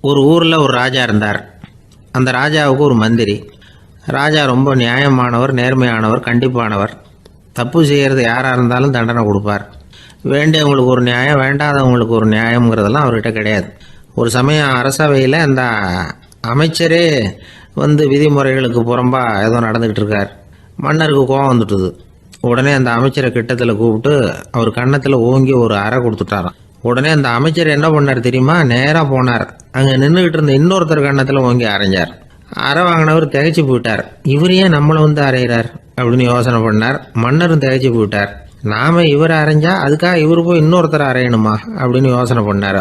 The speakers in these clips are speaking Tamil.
ஒரு ஊரில் ஒரு ராஜா இருந்தார். அந்த ராஜாவுக்கு ஒரு மந்திரி. ராஜா ரொம்ப நியாயமானவர், நேர்மையானவர், கண்டிப்பானவர். தப்பு செய்கிறது யாராக இருந்தாலும் தண்டனை கொடுப்பார். வேண்டியவங்களுக்கு ஒரு நியாயம், வேண்டாதவங்களுக்கு ஒரு நியாயங்கிறதெல்லாம் அவர்கிட்ட கிடையாது. ஒரு சமயம் அரசவையில் அந்த அமைச்சரே விதிமுறைகளுக்கு புறம்பா ஏதோ நடந்துக்கிட்டு இருக்கார். மன்னருக்கு கோபம் வந்துட்டுது. உடனே அந்த அமைச்சரை கிட்டத்தில் கூப்பிட்டு அவர் கன்னத்தில் ஓங்கி ஒரு அறை கொடுத்துட்டாராம். உடனே அந்த அமைச்சர் என்ன பண்ணார் தெரியுமா? நேராக போனார். அங்கே நின்றுக்கிட்டு இருந்த இன்னொருத்தர் கன்னத்தில் ஓங்கி அரைஞ்சார். அறை வாங்கினவர் திகைச்சு போயிட்டார். இவர் ஏன் நம்மளை அரைகிறார் அப்படின்னு யோசனை பண்ணார். மன்னரும் திகைச்சு போயிட்டார். நாம இவரை அரைஞ்சா அதுக்காக இவர் போய் இன்னொருத்தர் அரையணுமா அப்படின்னு யோசனை பண்ணார்.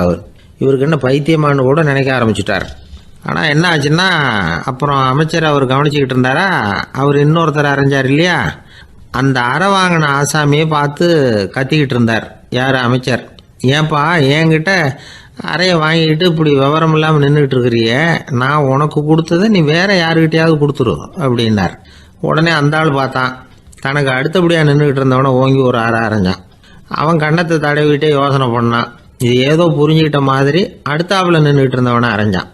இவருக்கு என்ன பைத்தியமானு கூட நினைக்க ஆரம்பிச்சுட்டார். ஆனால் என்ன ஆச்சுன்னா, அப்புறம் அமைச்சர் அவர் கவனிச்சுக்கிட்டு இருந்தாரா, அவர் இன்னொருத்தர் அரைஞ்சார் இல்லையா, அந்த அறை வாங்கின ஆசாமியை பார்த்து கத்திக்கிட்டு இருந்தார். யார்? அமைச்சர். ஏன்பா என்கிட்ட அறையை வாங்கிக்கிட்டு இப்படி விவரம் இல்லாமல் நின்றுட்டு இருக்கிறிய, நான் உனக்கு கொடுத்ததை நீ வேற யாருக்கிட்டையாவது கொடுத்துரு அப்படின்னார். உடனே அந்த ஆள் பார்த்தான். தனக்கு அடுத்தபடியாக நின்றுக்கிட்டு இருந்தவனை ஓங்கி ஒரு அறை அரைஞ்சான். அவன் கன்னத்தை தடவிட்டே யோசனை பண்ணான். இது ஏதோ புரிஞ்சுக்கிட்ட மாதிரி அடுத்தாப்புல நின்றுக்கிட்டு இருந்தவனை அரைஞ்சான்.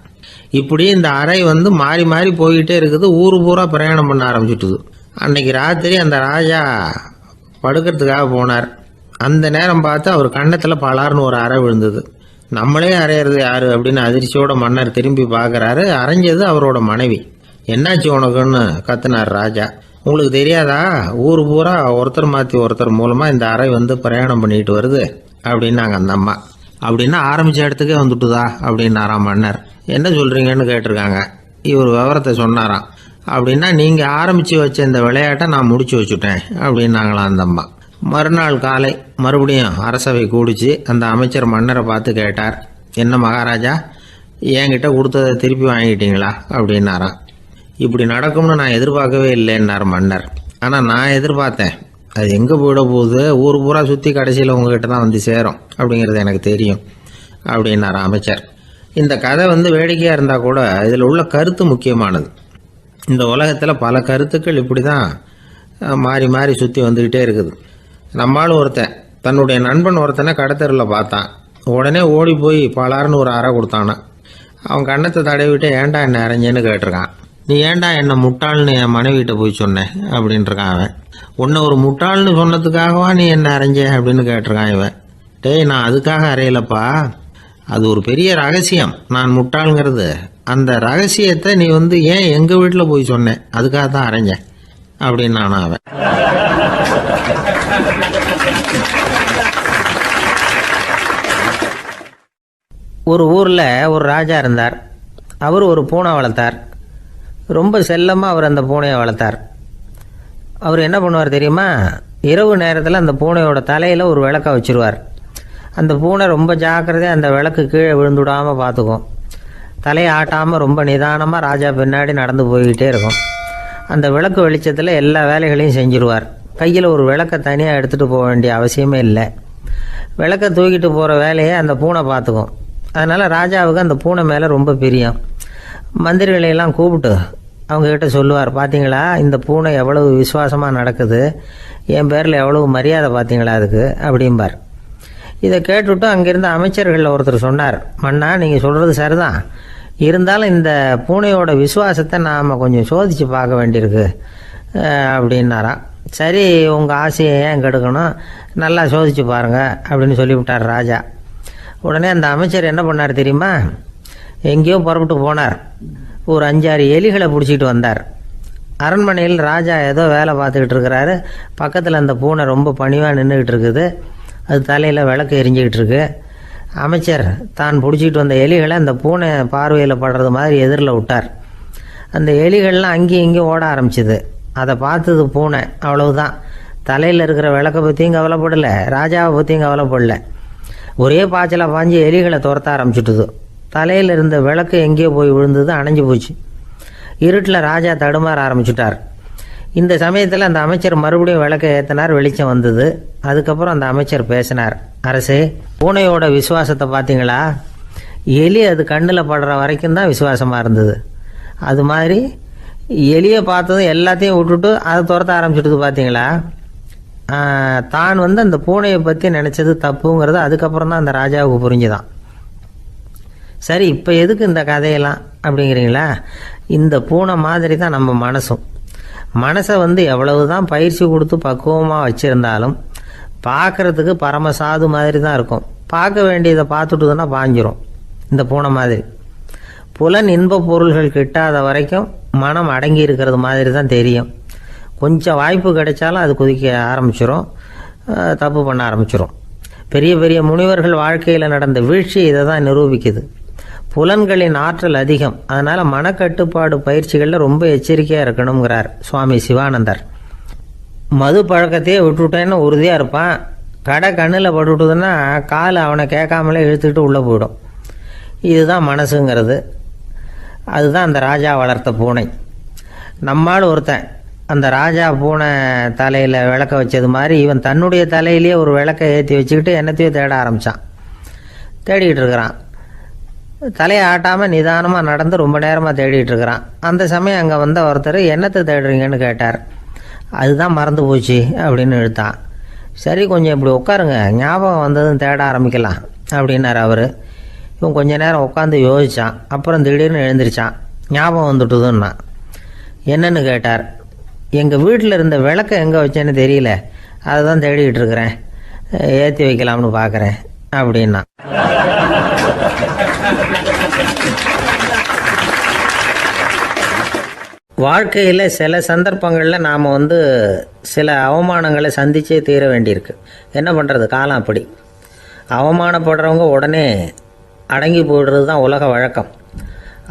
இப்படி இந்த அறை மாறி மாறி போய்கிட்டே இருக்குது. ஊர் பூரா பிரயாணம் பண்ண ஆரம்பிச்சுட்டுது. அன்னைக்கு ராத்திரி அந்த ராஜா படுக்கிறதுக்காக போனார். அந்த நேரம் பார்த்து அவர் கன்னத்தில் பலார்னு ஒரு அறை விழுந்தது. நம்மளே அரையிறது யாரு அப்படின்னு அதிர்ச்சியோட மன்னர் திரும்பி பார்க்குறாரு. அரைஞ்சது அவரோட மனைவி. என்னாச்சு உனக்குன்னு கத்துனார் ராஜா. உங்களுக்கு தெரியாதா, ஊர் பூரா ஒருத்தர் மாற்றி ஒருத்தர் மூலமாக இந்த அறை பிரயாணம் பண்ணிட்டு வருது அப்படின்னாங்க அந்த அம்மா. அப்படின்னா ஆரம்பித்த இடத்துக்கே வந்துட்டுதா அப்படின்னாராம் மன்னர். என்ன சொல்கிறீங்கன்னு கேட்டிருக்காங்க. இவர் விவரத்தை சொன்னாராம். அப்படின்னா நீங்கள் ஆரம்பித்து வச்ச இந்த விளையாட்டை நான் முடிச்சு வச்சுட்டேன் அப்படின்னாங்களாம் அந்த அம்மா. மறுநாள் காலை மறுபடியும் அரசவை கூடிச்சு அந்த அமைச்சர் மன்னரை பார்த்து கேட்டார். என்ன மகாராஜா, என்கிட்ட கொடுத்ததை திருப்பி வாங்கிட்டீங்களா அப்படின்னாராம். இப்படி நடக்கும்னு நான் எதிர்பார்க்கவே இல்லைன்னார் மன்னர். ஆனால் நான் எதிர்பார்த்தேன். அது எங்கே போயிட போகுது, ஊர் பூரா சுற்றி கடைசியில் உங்ககிட்ட தான் சேரும் அப்படிங்கிறது எனக்கு தெரியும் அப்படின்னார் அமைச்சர். இந்த கதை வேடிக்கையாக இருந்தால் கூட இதில் உள்ள கருத்து முக்கியமானது. இந்த உலகத்தில் பல கருத்துக்கள் இப்படி தான் மாறி மாறி சுற்றி வந்துக்கிட்டே இருக்குது. நம்மளும் ஒருத்தன் தன்னுடைய நண்பன் ஒருத்தனை கடத்தரில் பார்த்தான். உடனே ஓடி போய் பலார்னு ஒரு அறை கொடுத்தானா. அவன் கன்னத்தை தடவிட்டு ஏன்டா என்ன அரைஞ்சேன்னு கேட்டிருக்கான். நீ ஏன்டா என்ன முட்டாள்னு என் மனைவிட்ட போய் சொன்னேன் அப்படின்ட்டுருக்கான் அவன். உன்னை ஒரு முட்டாள்னு சொன்னதுக்காகவா நீ என்ன அரைஞ்ச அப்படின்னு கேட்டிருக்கான் இவன். டேய், நான் அதுக்காக அறையலப்பா, அது ஒரு பெரிய ரகசியம். நான் முட்டாளுங்கிறது அந்த ரகசியத்தை நீ ஏன் எங்கள் வீட்டில் போய் சொன்னேன், அதுக்காக தான் அரைஞ்சேன் அப்படின்னு நானும் அவன். ஒரு ஊரில் ஒரு ராஜா இருந்தார். அவர் ஒரு பூனை வளர்த்தார். ரொம்ப செல்லமாக அவர் அந்த பூனையை வளர்த்தார். அவர் என்ன பண்ணுவார் தெரியுமா? இரவு நேரத்தில் அந்த பூனையோட தலையில் ஒரு விளக்கை வச்சுருவார். அந்த பூனை ரொம்ப ஜாக்கிரதையாக அந்த விளக்கு கீழே விழுந்துடாமல் பார்த்துக்கும். தலையை ஆட்டாமல் ரொம்ப நிதானமாக ராஜா பின்னாடி நடந்து போய்கிட்டே இருக்கும். அந்த விளக்கு வெளிச்சத்தில் எல்லா வேலைகளையும் செஞ்சுருவார். கையில் ஒரு விளக்கை தனியாக எடுத்துகிட்டு போக வேண்டிய அவசியமே இல்லை. விளக்கை தூக்கிட்டு போகிற வேலையை அந்த பூனை பார்த்துக்கும். அதனால் ராஜாவுக்கு அந்த பூனை மேலே ரொம்ப பிரியம். மந்திரிகளையெல்லாம் கூப்பிட்டு அவங்கக்கிட்ட சொல்லுவார், பார்த்தீங்களா இந்த பூனை எவ்வளவு விசுவாசமாக நடக்குது, என் பேரில் எவ்வளவு மரியாதை பார்த்தீங்களா அதுக்கு அப்படிம்பார். இதை கேட்டுவிட்டு அங்கேருந்த அமைச்சர்களில் ஒருத்தர் சொன்னார், மன்னா நீங்கள் சொல்கிறது சரிதான், இருந்தாலும் இந்த பூனையோட விசுவாசத்தை நாம் கொஞ்சம் சோதித்து பார்க்க வேண்டியிருக்கு அப்படின்னாராம். சரி, உங்கள் ஆசையை ஏன் கெடுக்கணும், நல்லா சோதித்து பாருங்கள் அப்படின்னு சொல்லிவிட்டார் ராஜா. உடனே அந்த அமைச்சர் என்ன பண்ணார் தெரியுமா? எங்கேயோ புறப்பட்டு போனார். ஒரு 5-6 எலிகளை பிடிச்சிட்டு வந்தார். அரண்மனையில் ராஜா ஏதோ வேலை பார்த்துக்கிட்டு இருக்கிறாரு. பக்கத்தில் அந்த பூனை ரொம்ப பணிவாக நின்றுக்கிட்டு இருக்குது. அது தலையில் விளக்கு எரிஞ்சிக்கிட்டு இருக்கு. அமைச்சர் தான் பிடிச்சிட்டு வந்த எலிகளை அந்த பூனை பார்வையில் படுறது மாதிரி எதிரில் விட்டார். அந்த எலிகள்லாம் அங்கேயும் இங்கேயும் ஓட ஆரம்பிச்சிது. அதை பார்த்தது பூனை. அவ்வளவுதான். தலையில் இருக்கிற விளக்கை பற்றியும் கவலைப்படலை, ராஜாவை பற்றியும் கவலைப்படலை. ஒரே பாய்ச்சலாக பாஞ்சு எலிகளை துரத்த ஆரம்பிச்சுட்டுது. தலையில் இருந்த விளக்கு எங்கேயோ போய் விழுந்தது, அணைஞ்சு போச்சு. இருட்டில் ராஜா தடுமாற ஆரம்பிச்சுட்டார். இந்த சமயத்தில் அந்த அமைச்சர் மறுபடியும் விளக்கை ஏற்றினார். வெளிச்சம் வந்தது. அதுக்கப்புறம் அந்த அமைச்சர் பேசினார். அரசே, பூனையோட விசுவாசத்தை பார்த்தீங்களா? எலி அது கண்ணில் படுற வரைக்கும் தான் விசுவாசமாக இருந்தது. அது மாதிரி எலியை பார்த்ததும் எல்லாத்தையும் விட்டுட்டு அதை துரத்த ஆரம்பிச்சுட்டுது பார்த்தீங்களா? தான் அந்த பூனையை பற்றி நினச்சது தப்புங்கிறது அதுக்கப்புறம் தான் அந்த ராஜாவுக்கு புரிஞ்சுதான். சரி, இப்போ எதுக்கு இந்த கதையெல்லாம் அப்படிங்கிறீங்களா? இந்த பூனை மாதிரி தான் நம்ம மனசும். மனசை எவ்வளவு தான் பயிற்சி கொடுத்து பக்குவமாக வச்சுருந்தாலும் பார்க்குறதுக்கு பரமசாது மாதிரி தான் இருக்கும். பார்க்க வேண்டியதை பார்த்துட்டுதுன்னா பாஞ்சிரும். இந்த பூனை மாதிரி புலன் இன்ப பொருள்கள் கிட்டாத வரைக்கும் மனம் அடங்கி இருக்கிறது மாதிரி தான் தெரியும். கொஞ்சம் வாய்ப்பு கிடைச்சாலும் அது குதிக்க ஆரம்பிச்சிடும், தப்பு பண்ண ஆரம்பிச்சிடும். பெரிய பெரிய முனிவர்கள் வாழ்க்கையில் நடந்த வீழ்ச்சி இதை தான் நிரூபிக்குது. புலன்களின் ஆற்றல் அதிகம், அதனால் மனக்கட்டுப்பாடு பயிற்சிகளில் ரொம்ப எச்சரிக்கையாக இருக்கணுங்கிறார் சுவாமி சிவானந்தர். மது பழக்கத்தையே விட்டுவிட்டேன்னு உறுதியாக இருப்பான். கடை கண்ணில் பட்டுவிட்டதுன்னா கால் அவனை கேட்காமலே இழுத்துக்கிட்டு உள்ளே போயிடும். இதுதான் மனசுங்கிறது. அதுதான் அந்த ராஜா வளர்த்த பூனை. நம்மால் ஒருத்தன் அந்த ராஜா பூனை தலையில் விளக்க வச்சது மாதிரி இவன் தன்னுடைய தலையிலேயே ஒரு விளக்கை ஏற்றி வச்சுக்கிட்டு என்னத்தையோ தேட ஆரம்பித்தான். தேடிக்கிட்டு இருக்கிறான். தலையை ஆட்டாமல் நிதானமாக நடந்து ரொம்ப நேரமாக தேடிட்டு இருக்கிறான். அந்த சமயம் அங்கே வந்த ஒருத்தர் என்னத்தை தேடுறீங்கன்னு கேட்டார். அதுதான் மறந்து போச்சு அப்படின்னு இழுத்தான். சரி, கொஞ்சம் இப்படி உட்காருங்க, ஞாபகம் வந்ததுன்னு தேட ஆரம்பிக்கலாம் அப்படின்னார் அவர். இவன் கொஞ்ச நேரம் உட்காந்து யோசித்தான். அப்புறம் திடீர்னு எழுந்திரிச்சான். ஞாபகம் வந்துட்டுதுன்னா. என்னன்னு கேட்டார். எங்கள் வீட்டில் இருந்த விளக்கை எங்கே வச்சேன்னு தெரியல, அதை தான் தேடிக்கிட்டு இருக்கிறேன், ஏற்றி வைக்கலாம்னு பார்க்குறேன் அப்படின்னா. வாழ்க்கையில் சில சந்தர்ப்பங்களில் நாம் சில அவமானங்களை சந்திச்சே தீர வேண்டியிருக்கு. என்ன பண்ணுறது, காலம் அப்படி. அவமானப்படுறவங்க உடனே அடங்கி போய்டுறது தான் உலக வழக்கம்.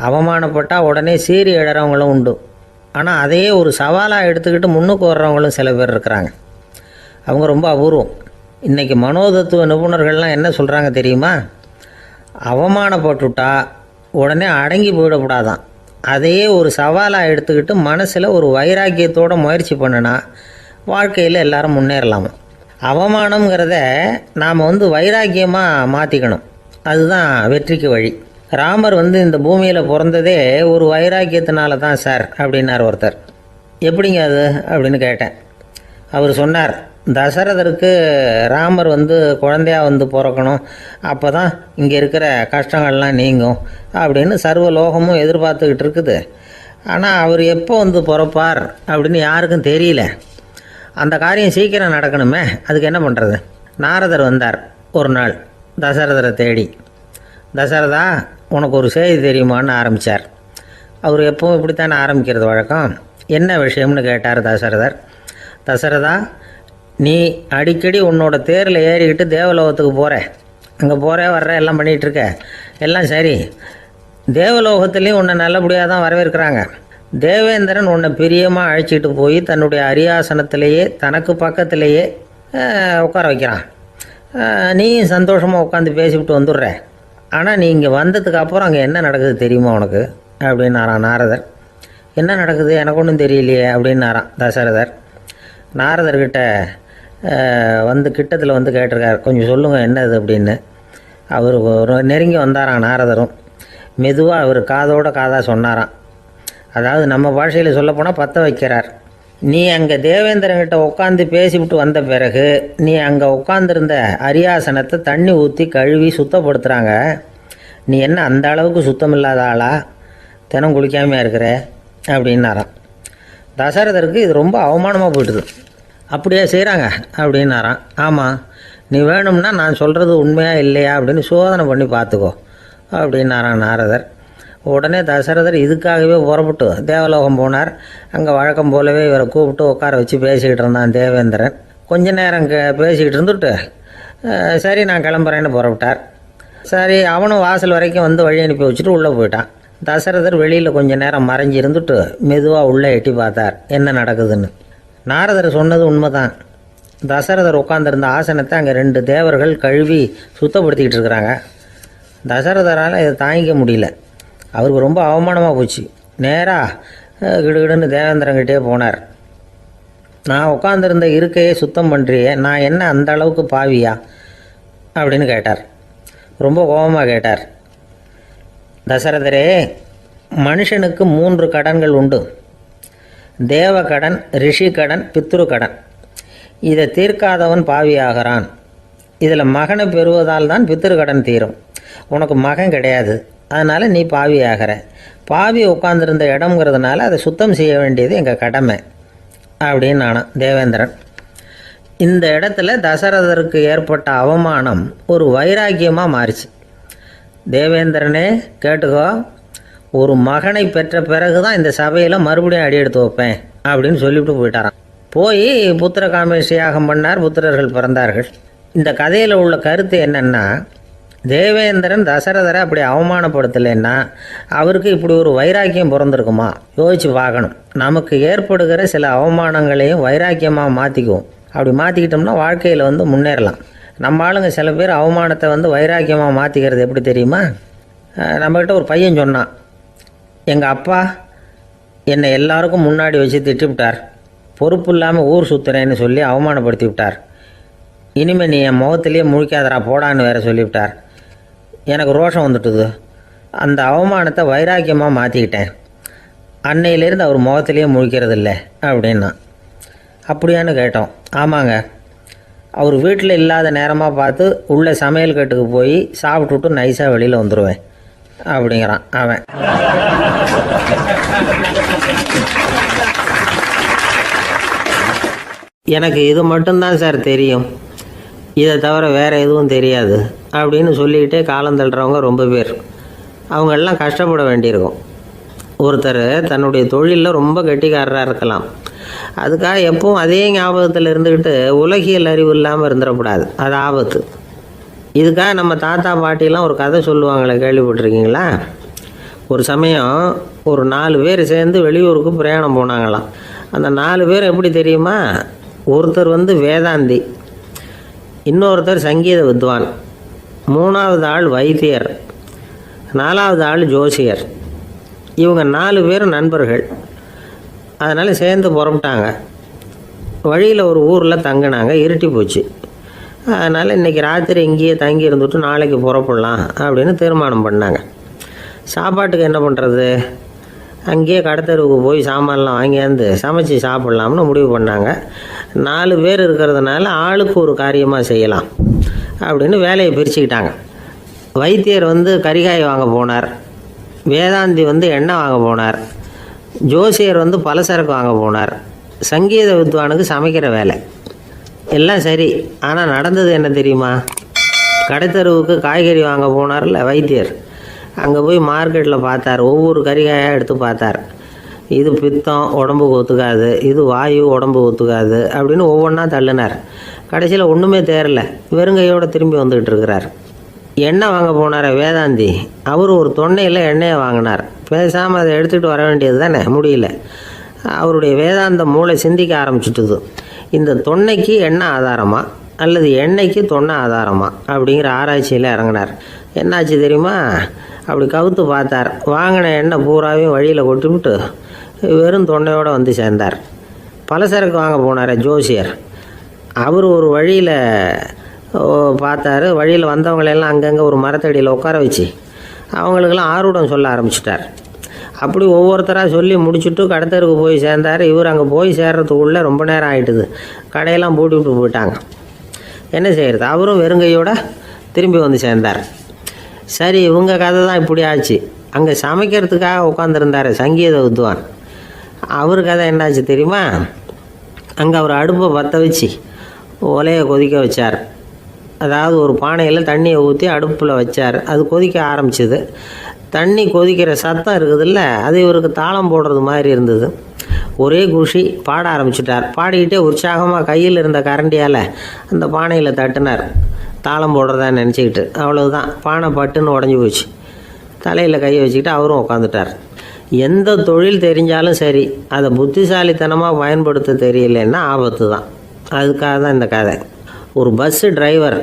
அவமானப்பட்டால் உடனே சீறி எழறவங்களும் உண்டு. ஆனால் அதையே ஒரு சவாலாக எடுத்துக்கிட்டு முன்னுக்கு வர்றவங்களும் சில பேர் இருக்கிறாங்க. அவங்க ரொம்ப அபூர்வம். இன்றைக்கி மனோதத்துவ நிபுணர்கள்லாம் என்ன சொல்கிறாங்க தெரியுமா? அவமானப்பட்டுட்டா உடனே அடங்கி போயிடக்கூடாதான். அதையே ஒரு சவாலாக எடுத்துக்கிட்டு மனசில் ஒரு வைராக்கியத்தோடு முயற்சி பண்ணினா வாழ்க்கையில் எல்லாரும் முன்னேறலாமா. அவமானங்கிறத நாம் வைராக்கியமாக மாற்றிக்கணும். அதுதான் வெற்றிக்கு வழி. ராமர் இந்த பூமியில் பிறந்ததே ஒரு வைராக்கியத்தினால தான் சார் அப்படின்னார் ஒருத்தர். எப்படிங்க அது அப்படின்னு கேட்டேன். அவர் சொன்னார், தசரதருக்கு ராமர் குழந்தையாக பிறக்கணும், அப்போ தான் இங்கே இருக்கிற கஷ்டங்கள்லாம் நீங்கும் அப்படின்னு சர்வ லோகமும் எதிர்பார்த்துக்கிட்டு இருக்குது. ஆனால் அவர் எப்போ பிறப்பார் அப்படின்னு யாருக்கும் தெரியல. அந்த காரியம் சீக்கிரம் நடக்கணுமே, அதுக்கு என்ன பண்ணுறது? நாரதர் வந்தார் ஒரு நாள் தசரதரை தேடி. தசரதா, உனக்கு ஒரு செய்தி தெரியுமான்னு ஆரம்பித்தார். அவர் எப்பவும் இப்படித்தானே ஆரம்பிக்கிறது வழக்கம். என்ன விஷயம்னு கேட்டார் தசரதர். தசரதா, நீ அடிக்கடி உன்னோட தேரில் ஏறிக்கிட்டு தேவலோகத்துக்கு போகிற, அங்கே போகிற வர்ற எல்லாம் பண்ணிகிட்ருக்க, எல்லாம் சரி. தேவலோகத்துலேயும் உன்னை நல்லபடியாக தான் வரவேற்கிறாங்க. தேவேந்திரன் உன்னை பிரியமாக அழைச்சிட்டு போய் தன்னுடைய அரியாசனத்திலேயே தனக்கு பக்கத்திலேயே உட்கார வைக்கிறான். நீயும் சந்தோஷமாக உட்காந்து பேசிவிட்டு வந்துடுற. ஆனால் நீ இங்கே வந்ததுக்கு அப்புறம் அங்கே என்ன நடக்குது தெரியுமா உனக்கு அப்படின்னாரான் நாரதர். என்ன நடக்குது எனக்கு ஒன்றும் தெரியலையே அப்படின்னாரான் தசரதர். நாரதர்கிட்ட கிட்டத்தில் கேட்டிருக்கார், கொஞ்சம் சொல்லுங்கள் என்னது அப்படின்னு. அவர் நெருங்கி வந்தாரான் நாரதரும். மெதுவாக அவர் காதோட காதாக சொன்னாராம். அதாவது நம்ம பாஷையில் சொல்லப்போனால் பற்ற வைக்கிறார். நீ அங்கே தேவேந்திரங்கிட்ட உட்காந்து பேசிவிட்டு வந்த பிறகு நீ அங்கே உட்காந்துருந்த அரியாசனத்தை தண்ணி ஊற்றி கழுவி சுத்தப்படுத்துகிறாங்க. நீ என்ன அந்த அளவுக்கு சுத்தம் இல்லாத ஆளா, தினம் குளிக்காமையாக இருக்கிற அப்படின்னாராம். தசரதருக்கு இது ரொம்ப அவமானமாக போயிட்டுது. அப்படியே செய்கிறாங்க அப்படின்னாராம். ஆமாம், நீ வேணும்னா நான் சொல்கிறது உண்மையாக இல்லையா அப்படின்னு சோதனை பண்ணி பார்த்துக்கோ அப்படின்னாரான் நாரதர். உடனே தசரதர் இதுக்காகவே புறப்பட்டு தேவலோகம் போனார். அங்கே வழக்கம் போலவே இவரை கூப்பிட்டு உட்கார வச்சு பேசிக்கிட்டு இருந்தான் தேவேந்திரன். கொஞ்ச நேரம் பேசிக்கிட்டு இருந்துட்டு சரி நான் கிளம்புறேன்னு புறப்பட்டார். சரி, அவனும் வாசல் வரைக்கும் வழி அனுப்பி வச்சுட்டு உள்ளே போயிட்டான். தசரதர் வெளியில் கொஞ்ச நேரம் மறைஞ்சி இருந்துட்டு மெதுவாக உள்ளே எட்டி பார்த்தார் என்ன நடக்குதுன்னு. நாரதர் சொன்னது உண்மைதான். தசரதர் உட்காந்துருந்த ஆசனத்தை அங்கே 2 தேவர்கள் கழுவி சுத்தப்படுத்திக்கிட்டு இருக்கிறாங்க. தசரதரால் இதை தாங்கிக்க முடியல. அவருக்கு ரொம்ப அவமானமாக போச்சு. நேராக கிடுகிடுன்னு தேவேந்திரங்கிட்டே போனார். நான் உட்காந்துருந்த இருக்கையே சுத்தம் பண்ணுறியே, நான் என்ன அந்த அளவுக்கு பாவியா அப்படின்னு கேட்டார். ரொம்ப கோபமாக கேட்டார். தசரதரே, மனுஷனுக்கு 3 கடன்கள் உண்டு. தேவ கடன், ரிஷி கடன், பித்ரு கடன். இதை தீர்க்காதவன் பாவியாகிறான். இதில் மகனை பெறுவதால் தான் பித்ரு கடன் தீரும். உனக்கு மகன் கிடையாது, அதனால் நீ பாவி ஆகிற. பாவி உட்காந்துருந்த இடம்ங்கிறதுனால அதை சுத்தம் செய்ய வேண்டியது எங்கள் கடமை அப்படின்னு நானும் தேவேந்திரன். இந்த இடத்துல தசரதருக்கு ஏற்பட்ட அவமானம் ஒரு வைராக்கியமாக மாறிச்சு. தேவேந்திரனே கேட்டுக்கோ, ஒரு மகனை பெற்ற பிறகு தான் இந்த சபையில் மறுபடியும் அடி எடுத்து வைப்பேன் அப்படின்னு சொல்லிவிட்டு போயிட்டாரான். போய் புத்திர காமேஷ் யாகம் பண்ணார், புத்திரர்கள் பிறந்தார்கள். இந்த கதையில் உள்ள கருத்து என்னென்னா, தேவேந்திரன் தசரதரை அப்படி அவமானப்படுத்தலைன்னா அவருக்கு இப்படி ஒரு வைராக்கியம் பிறந்திருக்குமா? யோசித்து பார்க்கணும். நமக்கு ஏற்படுகிற சில அவமானங்களையும் வைராக்கியமாக மாற்றிக்குவோம். அப்படி மாற்றிக்கிட்டோம்னா வாழ்க்கையில் முன்னேறலாம். நம்ம ஆளுங்க சில பேர் அவமானத்தை வைராக்கியமாக மாற்றிக்கிறது எப்படி தெரியுமா? நம்மக்கிட்ட ஒரு பையன் சொன்னான், எங்கள் அப்பா என்னை எல்லாருக்கும் முன்னாடி வச்சு திட்டிவிட்டார், பொறுப்பு இல்லாமல் ஊர் சுற்றுறேன்னு சொல்லி அவமானப்படுத்தி விட்டார். இனிமேல் நீ என் முகத்திலேயே முழிக்காதரா போடான்னு வேற சொல்லிவிட்டார். எனக்கு ரோஷம் வந்துட்டுது. அந்த அவமானத்தை வைராக்கியமாக மாற்றிக்கிட்டேன். அன்னையிலேருந்து அவர் முகத்திலேயே முழிக்கிறதில்ல அப்படின்னா. அப்படியான்னு கேட்டோம். ஆமாங்க, அவர் வீட்டில் இல்லாத நேரமாக பார்த்து உள்ள சமையல் கட்டுக்கு போய் சாப்பிட்டுட்டு நைஸாக வெளியில் வந்துடுவேன் அப்படிங்கிறான் அவன். எனக்கு இது மட்டும்தான் சார் தெரியும், இதை தவிர வேறு எதுவும் தெரியாது அப்படின்னு சொல்லிக்கிட்டே காலம் தள்ளுறவங்க ரொம்ப பேர். அவங்கெல்லாம் கஷ்டப்பட வேண்டியிருக்கும். ஒருத்தர் தன்னுடைய தொழிலில் ரொம்ப கெட்டிக்காரராக இருக்கலாம். அதுக்காக எப்பவும் அதே ஞாபகத்தில் இருந்துக்கிட்டு உலகியல் அறிவு இல்லாமல் இருந்துடக்கூடாது, அது ஆபத்து. இதுக்காக நம்ம தாத்தா பாட்டிலாம் ஒரு கதை சொல்லுவாங்களே, கேள்விப்பட்டிருக்கீங்களா? ஒரு சமயம் ஒரு 4 பேர் சேர்ந்து வெளியூருக்கு பிரயாணம் போனாங்களாம். அந்த 4 பேர் எப்படி தெரியுமா? ஒருத்தர் வேதாந்தி, இன்னொருத்தர் சங்கீத வித்வான், 3வது ஆள் வைத்தியர், 4வது ஆள் ஜோசியர். இவங்க 4 பேரும் நண்பர்கள். அதனால் சேர்ந்து புறப்பட்டாங்க. வழியில் ஒரு ஊரில் தங்கினாங்க. இருட்டி போச்சு. அதனால் இன்றைக்கி ராத்திரி இங்கேயே தங்கி இருந்துட்டு நாளைக்கு புறப்படலாம் அப்படின்னு தீர்மானம் பண்ணாங்க. சாப்பாட்டுக்கு என்ன பண்ணுறது? அங்கேயே கடத்தெருவுக்கு போய் சாமான்லாம் வாங்கியாந்து சமைச்சு சாப்பிட்லாம்னு முடிவு பண்ணாங்க. 4 பேர் இருக்கிறதுனால ஆளுக்கு ஒரு காரியமாக செய்யலாம் அப்படின்னு வேலையை பிரிச்சுக்கிட்டாங்க. வைத்தியர் கறிகாய் வாங்க போனார், வேதாந்தி எண்ணெய் வாங்க போனார், ஜோசியர் பலசரக்கு வாங்க போனார், சங்கீத வித்வானுக்கு சமைக்கிற வேலை. எல்லாம் சரி. ஆனால் நடந்தது என்ன தெரியுமா? கடைத்தெருவுக்கு காய்கறி வாங்க போனார்ல வைத்தியர், அங்கே போய் மார்க்கெட்டில் பார்த்தார். ஒவ்வொரு கறிகாயாக எடுத்து பார்த்தார். இது பித்தம், உடம்புக்கு ஒத்துக்காது, இது வாயு, உடம்புக்கு ஒத்துக்காது அப்படின்னு ஒவ்வொன்றா தள்ளினார். கடைசியில் ஒன்றுமே தேரல, வெறுங்கையோடு திரும்பி வந்துக்கிட்டு இருக்கிறார். எண்ணெய் வாங்க போனார் வேதாந்தி, அவர் ஒரு தொன்னையில் எண்ணெயை வாங்கினார். பேசாமல் அதை எடுத்துகிட்டு வர வேண்டியது தானே, முடியல. அவருடைய வேதாந்த மூளை சிந்திக்க ஆரம்பிச்சுட்டுது. இந்த தொன்னைக்கு எண்ணெய் ஆதாரமா அல்லது எண்ணெய்க்கு தொன்னை ஆதாரமா அப்படிங்கிற ஆராய்ச்சியில் இறங்கினார். என்னாச்சு தெரியுமா? அப்படி கவுத்து பார்த்தார். வாங்கின எண்ணெய் பூராவையும் வழியில் கொட்டிவிட்டு வெறும் தொன்னையோடு சேர்ந்தார். பலசரக்கு வாங்க போனார் ஜோசியர், அவர் ஒரு வழியில் பார்த்தாரு. வழியில் வந்தவங்களெல்லாம் அங்கங்கே ஒரு மரத்தடியில் உட்கார வச்சு அவங்களுக்கெல்லாம் ஆர்வம் சொல்ல ஆரம்பிச்சிட்டார். அப்படி ஒவ்வொருத்தராக சொல்லி முடிச்சுட்டு கடத்தருக்கு போய் சேர்ந்தார். இவர் அங்கே போய் சேர்றதுக்குள்ளே ரொம்ப நேரம் ஆகிட்டுது. கடையெல்லாம் பூட்டி விட்டு போயிட்டாங்க. என்ன செய்கிறது? அவரும் வெறுங்கையோடு திரும்பி சேர்ந்தார். சரி, இவங்க கதை தான் இப்படி ஆச்சு. அங்கே சமைக்கிறதுக்காக உட்காந்துருந்தார் சங்கீத வித்வான், அவர் கதை என்னாச்சு தெரியுமா? அங்கே அவர் அடுப்பை பற்ற வச்சு ஒலையை கொதிக்க வச்சார். அதாவது ஒரு பானையில் தண்ணியை ஊற்றி அடுப்பில் வச்சார். அது கொதிக்க ஆரம்பிச்சிது. தண்ணி கொதிக்கிற சத்தம் இருக்குதுல்ல, அது இவருக்கு தாளம் போடுறது மாதிரி இருந்தது. ஒரே குஷி, பாட ஆரம்பிச்சிட்டார். பாடிக்கிட்டே உற்சாகமாக கையில் இருந்த கரண்டியால் அந்த பானையில் தட்டினார், தாளம் போடுறதா நினச்சிக்கிட்டு. அவ்வளவுதான், பானை பட்டுன்னு உடஞ்சி போச்சு. தலையில் கையை வச்சுக்கிட்டு அவரும் உட்காந்துட்டார். எந்த தொழில் தெரிஞ்சாலும் சரி, அதை புத்திசாலித்தனமாக பயன்படுத்த தெரியலன்னா ஆபத்து தான். அதுக்காக தான் இந்த கதை. ஒரு பஸ்ஸு டிரைவர்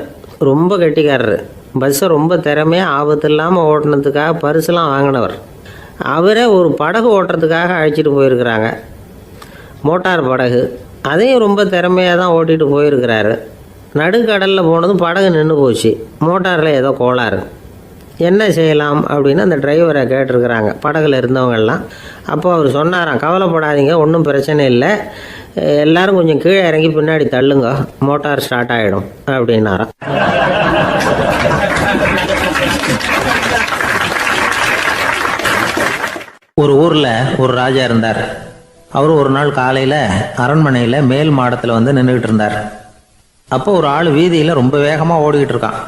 ரொம்ப கெட்டிக்காரர். பஸ்ஸை ரொம்ப திறமையாக ஆபத்து இல்லாமல் ஓட்டினதுக்காக பரிசுலாம் வாங்கினவர். அவரே ஒரு படகு ஓட்டுறதுக்காக அழைச்சிட்டு போயிருக்கிறாங்க, மோட்டார் படகு. அதையும் ரொம்ப திறமையாக தான் ஓட்டிகிட்டு போயிருக்கிறாரு. நடுக்கடலில் போனதும் படகு நின்று போச்சு. மோட்டாரில் ஏதோ கோளாறு. என்ன செய்யலாம் அப்படின்னு அந்த டிரைவரை கேட்டிருக்கிறாங்க படகுல இருந்தவங்கெல்லாம். அப்போ அவர் சொன்னாராம், கவலைப்படாதீங்க, ஒன்றும் பிரச்சனை இல்லை, எல்லோரும் கொஞ்சம் கீழே இறங்கி பின்னாடி தள்ளுங்க, மோட்டார் ஸ்டார்ட் ஆகிடும் அப்படின்னாராம். ஒரு ஊரில் ஒரு ராஜா இருந்தார். அவர் ஒரு நாள் காலையில் அரண்மனையில் மேல் மாடத்தில் வந்து நின்றுக்கிட்டு இருந்தார். அப்போ ஒரு ஆள் வீதியில் ரொம்ப வேகமாக ஓடிக்கிட்டு இருக்கான்.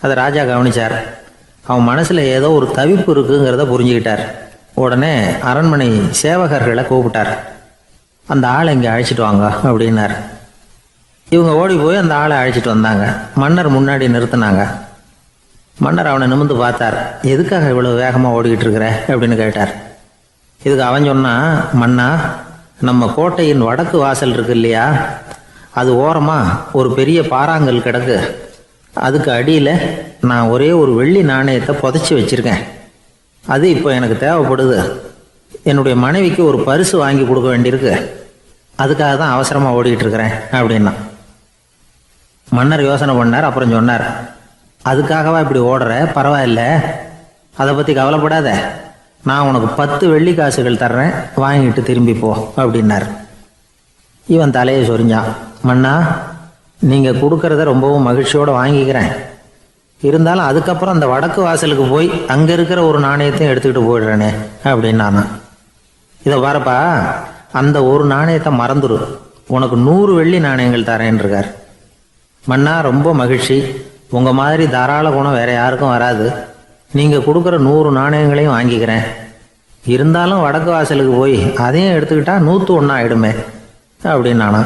அதை ராஜா கவனிச்சார். அவன் மனசில் ஏதோ ஒரு தவிப்பு இருக்குங்கிறத புரிஞ்சுக்கிட்டார். உடனே அரண்மனை சேவகர்களை கூப்பிட்டார். அந்த ஆளை இங்கே அழைச்சிட்டு வாங்க அப்படின்னார். இவங்க ஓடி போய் அந்த ஆளை அழைச்சிட்டு வந்தாங்க. மன்னர் முன்னாடி நிறுத்தினாங்க. மன்னர் அவனை நிமிர்ந்து பார்த்தார். எதுக்காக இவ்வளவு வேகமாக ஓடிக்கிட்டு இருக்கிற அப்படின்னு கேட்டார். இதுக்கு அவன் சொன்னான், மன்னா, நம்ம கோட்டையின் வடக்கு வாசல் இருக்கு இல்லையா, அது ஓரமாக ஒரு பெரிய பாறாங்கல் கிடக்கு. அதுக்கு அடியில் நான் ஒரே ஒரு வெள்ளி நாணயத்தை புதைச்சி வச்சிருக்கேன். அது இப்போ எனக்கு தேவைப்படுது. என்னுடைய மனைவிக்கு ஒரு பரிசு வாங்கி கொடுக்க வேண்டியிருக்கு. அதுக்காக தான் அவசரமாக ஓடிக்கிட்டு இருக்கிறேன் அப்படின்னா. மன்னர் யோசனை பண்ணார். அப்புறம் சொன்னார், அதுக்காகவா இப்படி ஓடுற? பரவாயில்ல, அதை பற்றி கவலைப்படாத. நான் உனக்கு 10 வெள்ளி காசுகள் தர்றேன், வாங்கிட்டு திரும்பி போ அப்படின்னார். இவன் தலையை சொரிஞ்சான். மன்னா, நீங்கள் கொடுக்கறத ரொம்பவும் மகிழ்ச்சியோடு வாங்கிக்கிறேன். இருந்தாலும் அதுக்கப்புறம் அந்த வடக்கு வாசலுக்கு போய் அங்கே இருக்கிற ஒரு நாணயத்தையும் எடுத்துக்கிட்டு போயிடுறேனே அப்படின்னானா. இதை பாருப்பா, அந்த ஒரு நாணயத்தை மறந்துடு, உனக்கு 100 வெள்ளி நாணயங்கள் தரேன்னு இருக்கார். மன்னா, ரொம்ப மகிழ்ச்சி. உங்கள் மாதிரி தாராள குணம் வேற யாருக்கும் வராது. நீங்கள் கொடுக்குற 100 நாணயங்களையும் வாங்கிக்கிறேன். இருந்தாலும் வடக்கு வாசலுக்கு போய் அதையும் எடுத்துக்கிட்டா 101 ஆயிடுமே அப்படின்னானா.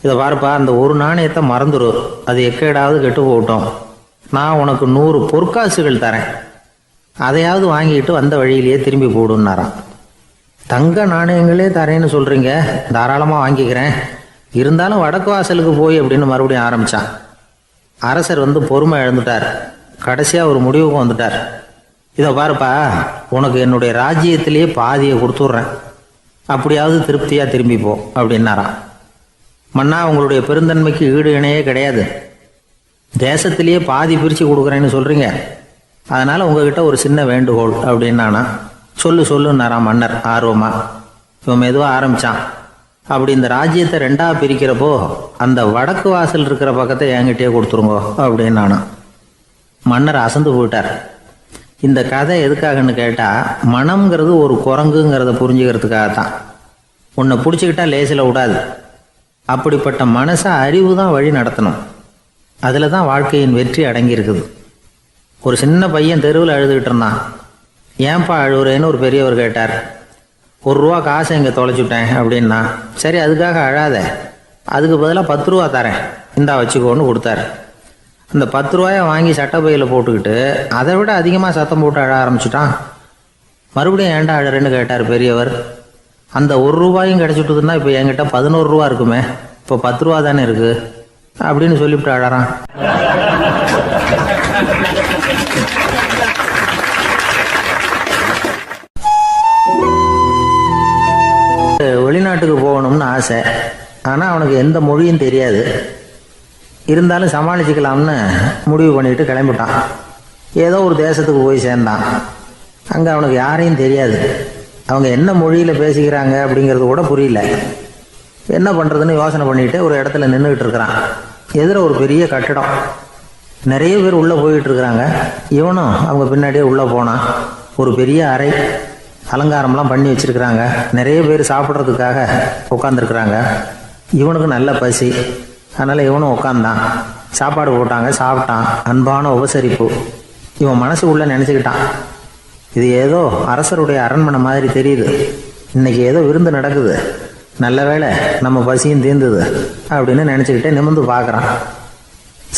இதை பாருப்பா, அந்த ஒரு நாணயத்தை மறந்துடு, அது எக்கேடாவது கெட்டு போகட்டும். நான் உனக்கு 100 பொற்காசுகள் தரேன், அதையாவது வாங்கிட்டு வந்த வழியிலேயே திரும்பி போடுன்னாரான். தங்க நாணயங்களே தரேன்னு சொல்கிறீங்க, தாராளமாக வாங்கிக்கிறேன். இருந்தாலும் வடக்கு வாசலுக்கு போய் அப்படின்னு மறுபடியும் ஆரம்பித்தான். அரசர் வந்து பொறுமை இழந்துட்டார். கடைசியாக ஒரு முடிவுக்கு வந்துட்டார். இதை பாருப்பா, உனக்கு என்னுடைய ராஜ்யத்திலேயே பாதியை கொடுத்துட்றேன், அப்படியாவது திருப்தியாக திரும்பி போ அப்படின்னாராம். மன்னா, உங்களுடைய பெருந்தன்மைக்கு ஈடு இணையே கிடையாது. தேசத்திலேயே பாதி பிரித்து கொடுக்குறேன்னு சொல்கிறீங்க. அதனால் உங்ககிட்ட ஒரு சின்ன வேண்டுகோள் அப்படின்னானா. சொல்லுன்னாராம் மன்னர் ஆர்வமாக. இவன் மெதுவாக ஆரம்பித்தான். அப்படி இந்த ராஜ்யத்தை 2ஆக பிரிக்கிறப்போ அந்த வடக்கு வாசல் இருக்கிற பக்கத்தை என்கிட்டயே கொடுத்துருங்கோ அப்படின்னானா. மன்னர் அசந்து போயிட்டார். இந்த கதை எதுக்காகன்னு கேட்டால், மனம்ங்கிறது ஒரு குரங்குங்கிறத புரிஞ்சுக்கிறதுக்காகத்தான். உன்னை பிடிச்சிக்கிட்டா லேசில் விடாது. அப்படிப்பட்ட மனசை அறிவு தான் வழி நடத்தணும். அதில் தான் வாழ்க்கையின் வெற்றி அடங்கியிருக்குது. ஒரு சின்ன பையன் தெருவில் அழுதுகிட்டு இருந்தான். ஏன்பா அழுவுறேன்னு ஒரு பெரியவர் கேட்டார். 1 ரூபா காசை இங்கே தொலைச்சுட்டேன் அப்படின்னா. சரி, அதுக்காக அழாத, அதுக்கு பதிலாக 10 ரூபா தரேன், இந்தா வச்சுக்கோன்னு கொடுத்தாரு. அந்த 10 ரூபாயை வாங்கி சட்டப்பையில் போட்டுக்கிட்டு அதை விட அதிகமாக சத்தம் போட்டு அழ ஆரம்பிச்சுட்டான். மறுபடியும் ஏன்டா அழறேன்னு கேட்டார் பெரியவர். அந்த 1 ரூபாயும் கிடச்சிட்டுதுன்னா இப்போ என்கிட்ட 11 ரூபா இருக்குமே, இப்போ 10 ரூபா தானே இருக்குது அப்படின்னு சொல்லிவிட்டு அழறான். வெளிநாட்டுக்கு போகணும்னு ஆசை. ஆனால் அவனுக்கு எந்த மொழியும் தெரியாது. இருந்தாலும் சமாளிச்சுக்கலாம்னு முடிவு பண்ணிட்டு கிளம்பிட்டான். ஏதோ ஒரு தேசத்துக்கு போய் சேர்ந்தான். அங்கே அவனுக்கு யாரையும் தெரியாது. அவங்க என்ன மொழியில் பேசிக்கிறாங்க அப்படிங்கிறது கூட புரியல. என்ன பண்ணுறதுன்னு யோசனை பண்ணிட்டு ஒரு இடத்துல நின்றுக்கிட்டு இருக்கிறான். எதிர ஒரு பெரிய கட்டடம். நிறைய பேர் உள்ளே போயிட்டு இருக்கிறாங்க. இவனும் அவங்க பின்னாடியே உள்ளே போனான். ஒரு பெரிய அறை, அலங்காரம்லாம் பண்ணி வச்சிருக்கிறாங்க. நிறைய பேர் சாப்பிட்றதுக்காக உட்காந்துருக்குறாங்க. இவனுக்கு நல்ல பசி, அதனால் இவனும் உட்காந்தான். சாப்பாடு போட்டாங்க, சாப்பிட்டான். அன்பான உபசரிப்பு. இவன் மனசுக்குள்ளே நினச்சிக்கிட்டான், இது ஏதோ அரசருடைய அரண்மனை மாதிரி தெரியுது. இன்னைக்கு ஏதோ விருந்து நடக்குது, நல்ல வேளை நம்ம பசியும் தீர்ந்தது அப்படின்னு நினச்சிக்கிட்டே நிமிர்ந்து பார்க்குறான்.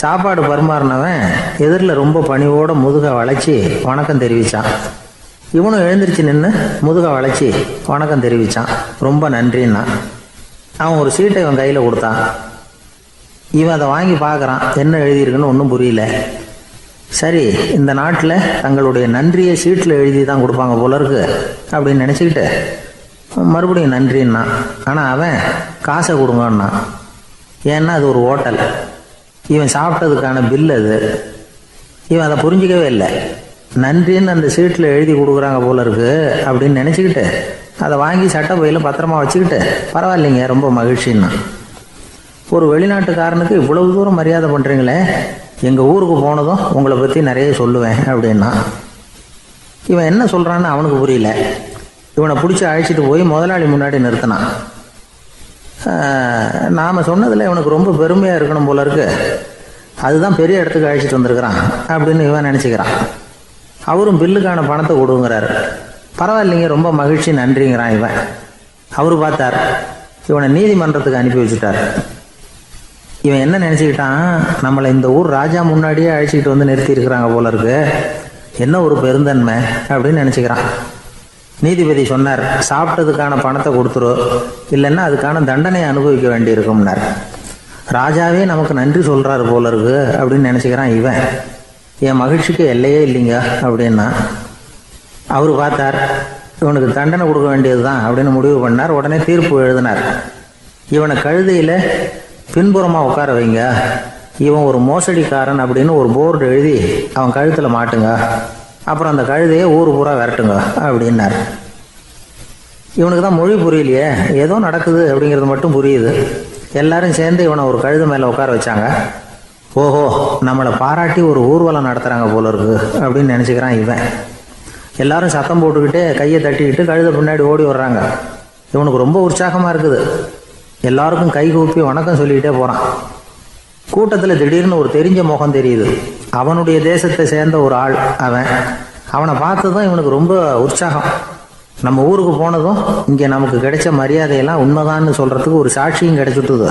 சாப்பாடு பரிமாறினவன் எதிரில் ரொம்ப பணிவோட முதுக வளைச்சி வணக்கம் தெரிவித்தான். இவனும் எழுந்திரிச்சு நின்று முதுக வளைச்சி வணக்கம் தெரிவித்தான். ரொம்ப நன்றின்னா. அவன் ஒரு சீட்டை இவன் கையில் கொடுத்தான். இவன் அதை வாங்கி பார்க்குறான். என்ன எழுதியிருக்குன்னு ஒன்றும் புரியல. சரி, இந்த நாட்டில் தங்களுடைய நன்றியை சீட்டில் எழுதி தான் கொடுப்பாங்க போல இருக்கு அப்படின்னு நினச்சிக்கிட்டு மறுபடியும் நன்றின்னா. ஆனால் அவன் காசை கொடுங்கன்னா. ஏன்னா அது ஒரு ஹோட்டல், இவன் சாப்பிட்டதுக்கான பில் அது. இவன் அதை புரிஞ்சிக்கவே இல்லை. நன்றின்னு அந்த சீட்டில் எழுதி கொடுக்குறாங்க போல இருக்கு அப்படின்னு நினச்சிக்கிட்டு அதை வாங்கி சட்டை பையில் பத்திரமா வச்சுக்கிட்டு, பரவாயில்லைங்க, ரொம்ப மகிழ்ச்சின்னா. ஒரு வெளிநாட்டுக்காரனுக்கு இவ்வளவு தூரம் மரியாதை பண்ணுறீங்களே, எங்கள் ஊருக்கு போனதும் உங்களை பற்றி நிறைய சொல்லுவேன் அப்படின்னா. இவன் என்ன சொல்கிறான்னு அவனுக்கு புரியல. இவனை பிடிச்சி அழைச்சிட்டு போய் முதலாளி முன்னாடி நிறுத்தினான். நாம் சொன்னதில் இவனுக்கு ரொம்ப பெருமையாக இருக்கணும் போல இருக்கு, அதுதான் பெரிய இடத்துக்கு அழைச்சிட்டு வந்திருக்கிறான் அப்படின்னு இவன் நினச்சிக்கிறான். அவரும் பில்லுக்கான பணத்தை கொடுங்கிறாரு. பரவாயில்லைங்க, ரொம்ப மகிழ்ச்சி, நன்றிங்கிறான் இவன். அவரு பார்த்தார், இவனை நீதிமன்றத்துக்கு அனுப்பி வச்சுட்டார். இவன் என்ன நினச்சிக்கிட்டான், நம்மளை இந்த ஊர் ராஜா முன்னாடியே அழைச்சிக்கிட்டு வந்து நிறுத்தி இருக்கிறாங்க போல இருக்கு, என்ன ஒரு பெருந்தன்மை அப்படின்னு நினச்சிக்கிறான். நீதிபதி சொன்னார், சாப்பிட்டதுக்கான பணத்தை கொடுத்துரு, இல்லைன்னா அதுக்கான தண்டனையை அனுபவிக்க வேண்டி இருக்கும்னார். ராஜாவே நமக்கு நன்றி சொல்கிறாரு போல இருக்கு அப்படின்னு நினச்சிக்கிறான் இவன். என் மகிழ்ச்சிக்கு எல்லையே இல்லைங்க அப்படின்னா. அவர் பார்த்தார், இவனுக்கு தண்டனை கொடுக்க வேண்டியது தான் அப்படின்னு முடிவு பண்ணார். உடனே தீர்ப்பு எழுதினார். இவனை கழுதையில் பின்புறமாக உட்கார வைங்க, இவன் ஒரு மோசடிக்காரன் அப்படின்னு ஒரு போர்டு எழுதி அவன் கழுத்தில் மாட்டுங்க, அப்புறம் அந்த கழுதையை ஊர் பூரா விரட்டுங்க அப்படின்னார். இவனுக்கு தான் மொழி புரியலையே, ஏதோ நடக்குது அப்படிங்கிறது மட்டும் புரியுது. எல்லாரும் சேர்ந்து இவனை ஒரு கழுதை மேலே உட்கார வச்சாங்க. ஓஹோ, நம்மளை பாராட்டி ஒரு ஊர்வலம் நடத்துகிறாங்க போல இருக்கு அப்படின்னு நினச்சிக்கிறான் இவன். எல்லாரும் சத்தம் போட்டுக்கிட்டே கையை தட்டிக்கிட்டு கழுதை பின்னாடி ஓடி வர்றாங்க. இவனுக்கு ரொம்ப உற்சாகமாக இருக்குது. எல்லாருக்கும் கை கூப்பி வணக்கம் சொல்லிக்கிட்டே போகிறான். கூட்டத்தில் திடீர்னு ஒரு தெரிஞ்ச முகம் தெரியுது. அவனுடைய தேசத்தை சேர்ந்த ஒரு ஆள் அவன். அவனை பார்த்ததும் இவனுக்கு ரொம்ப உற்சாகம். நம்ம ஊருக்கு போனதும் இங்கே நமக்கு கிடைச்ச மரியாதையெல்லாம் உண்மைதான்னு சொல்கிறதுக்கு ஒரு சாட்சியும் கிடைச்சிட்டுது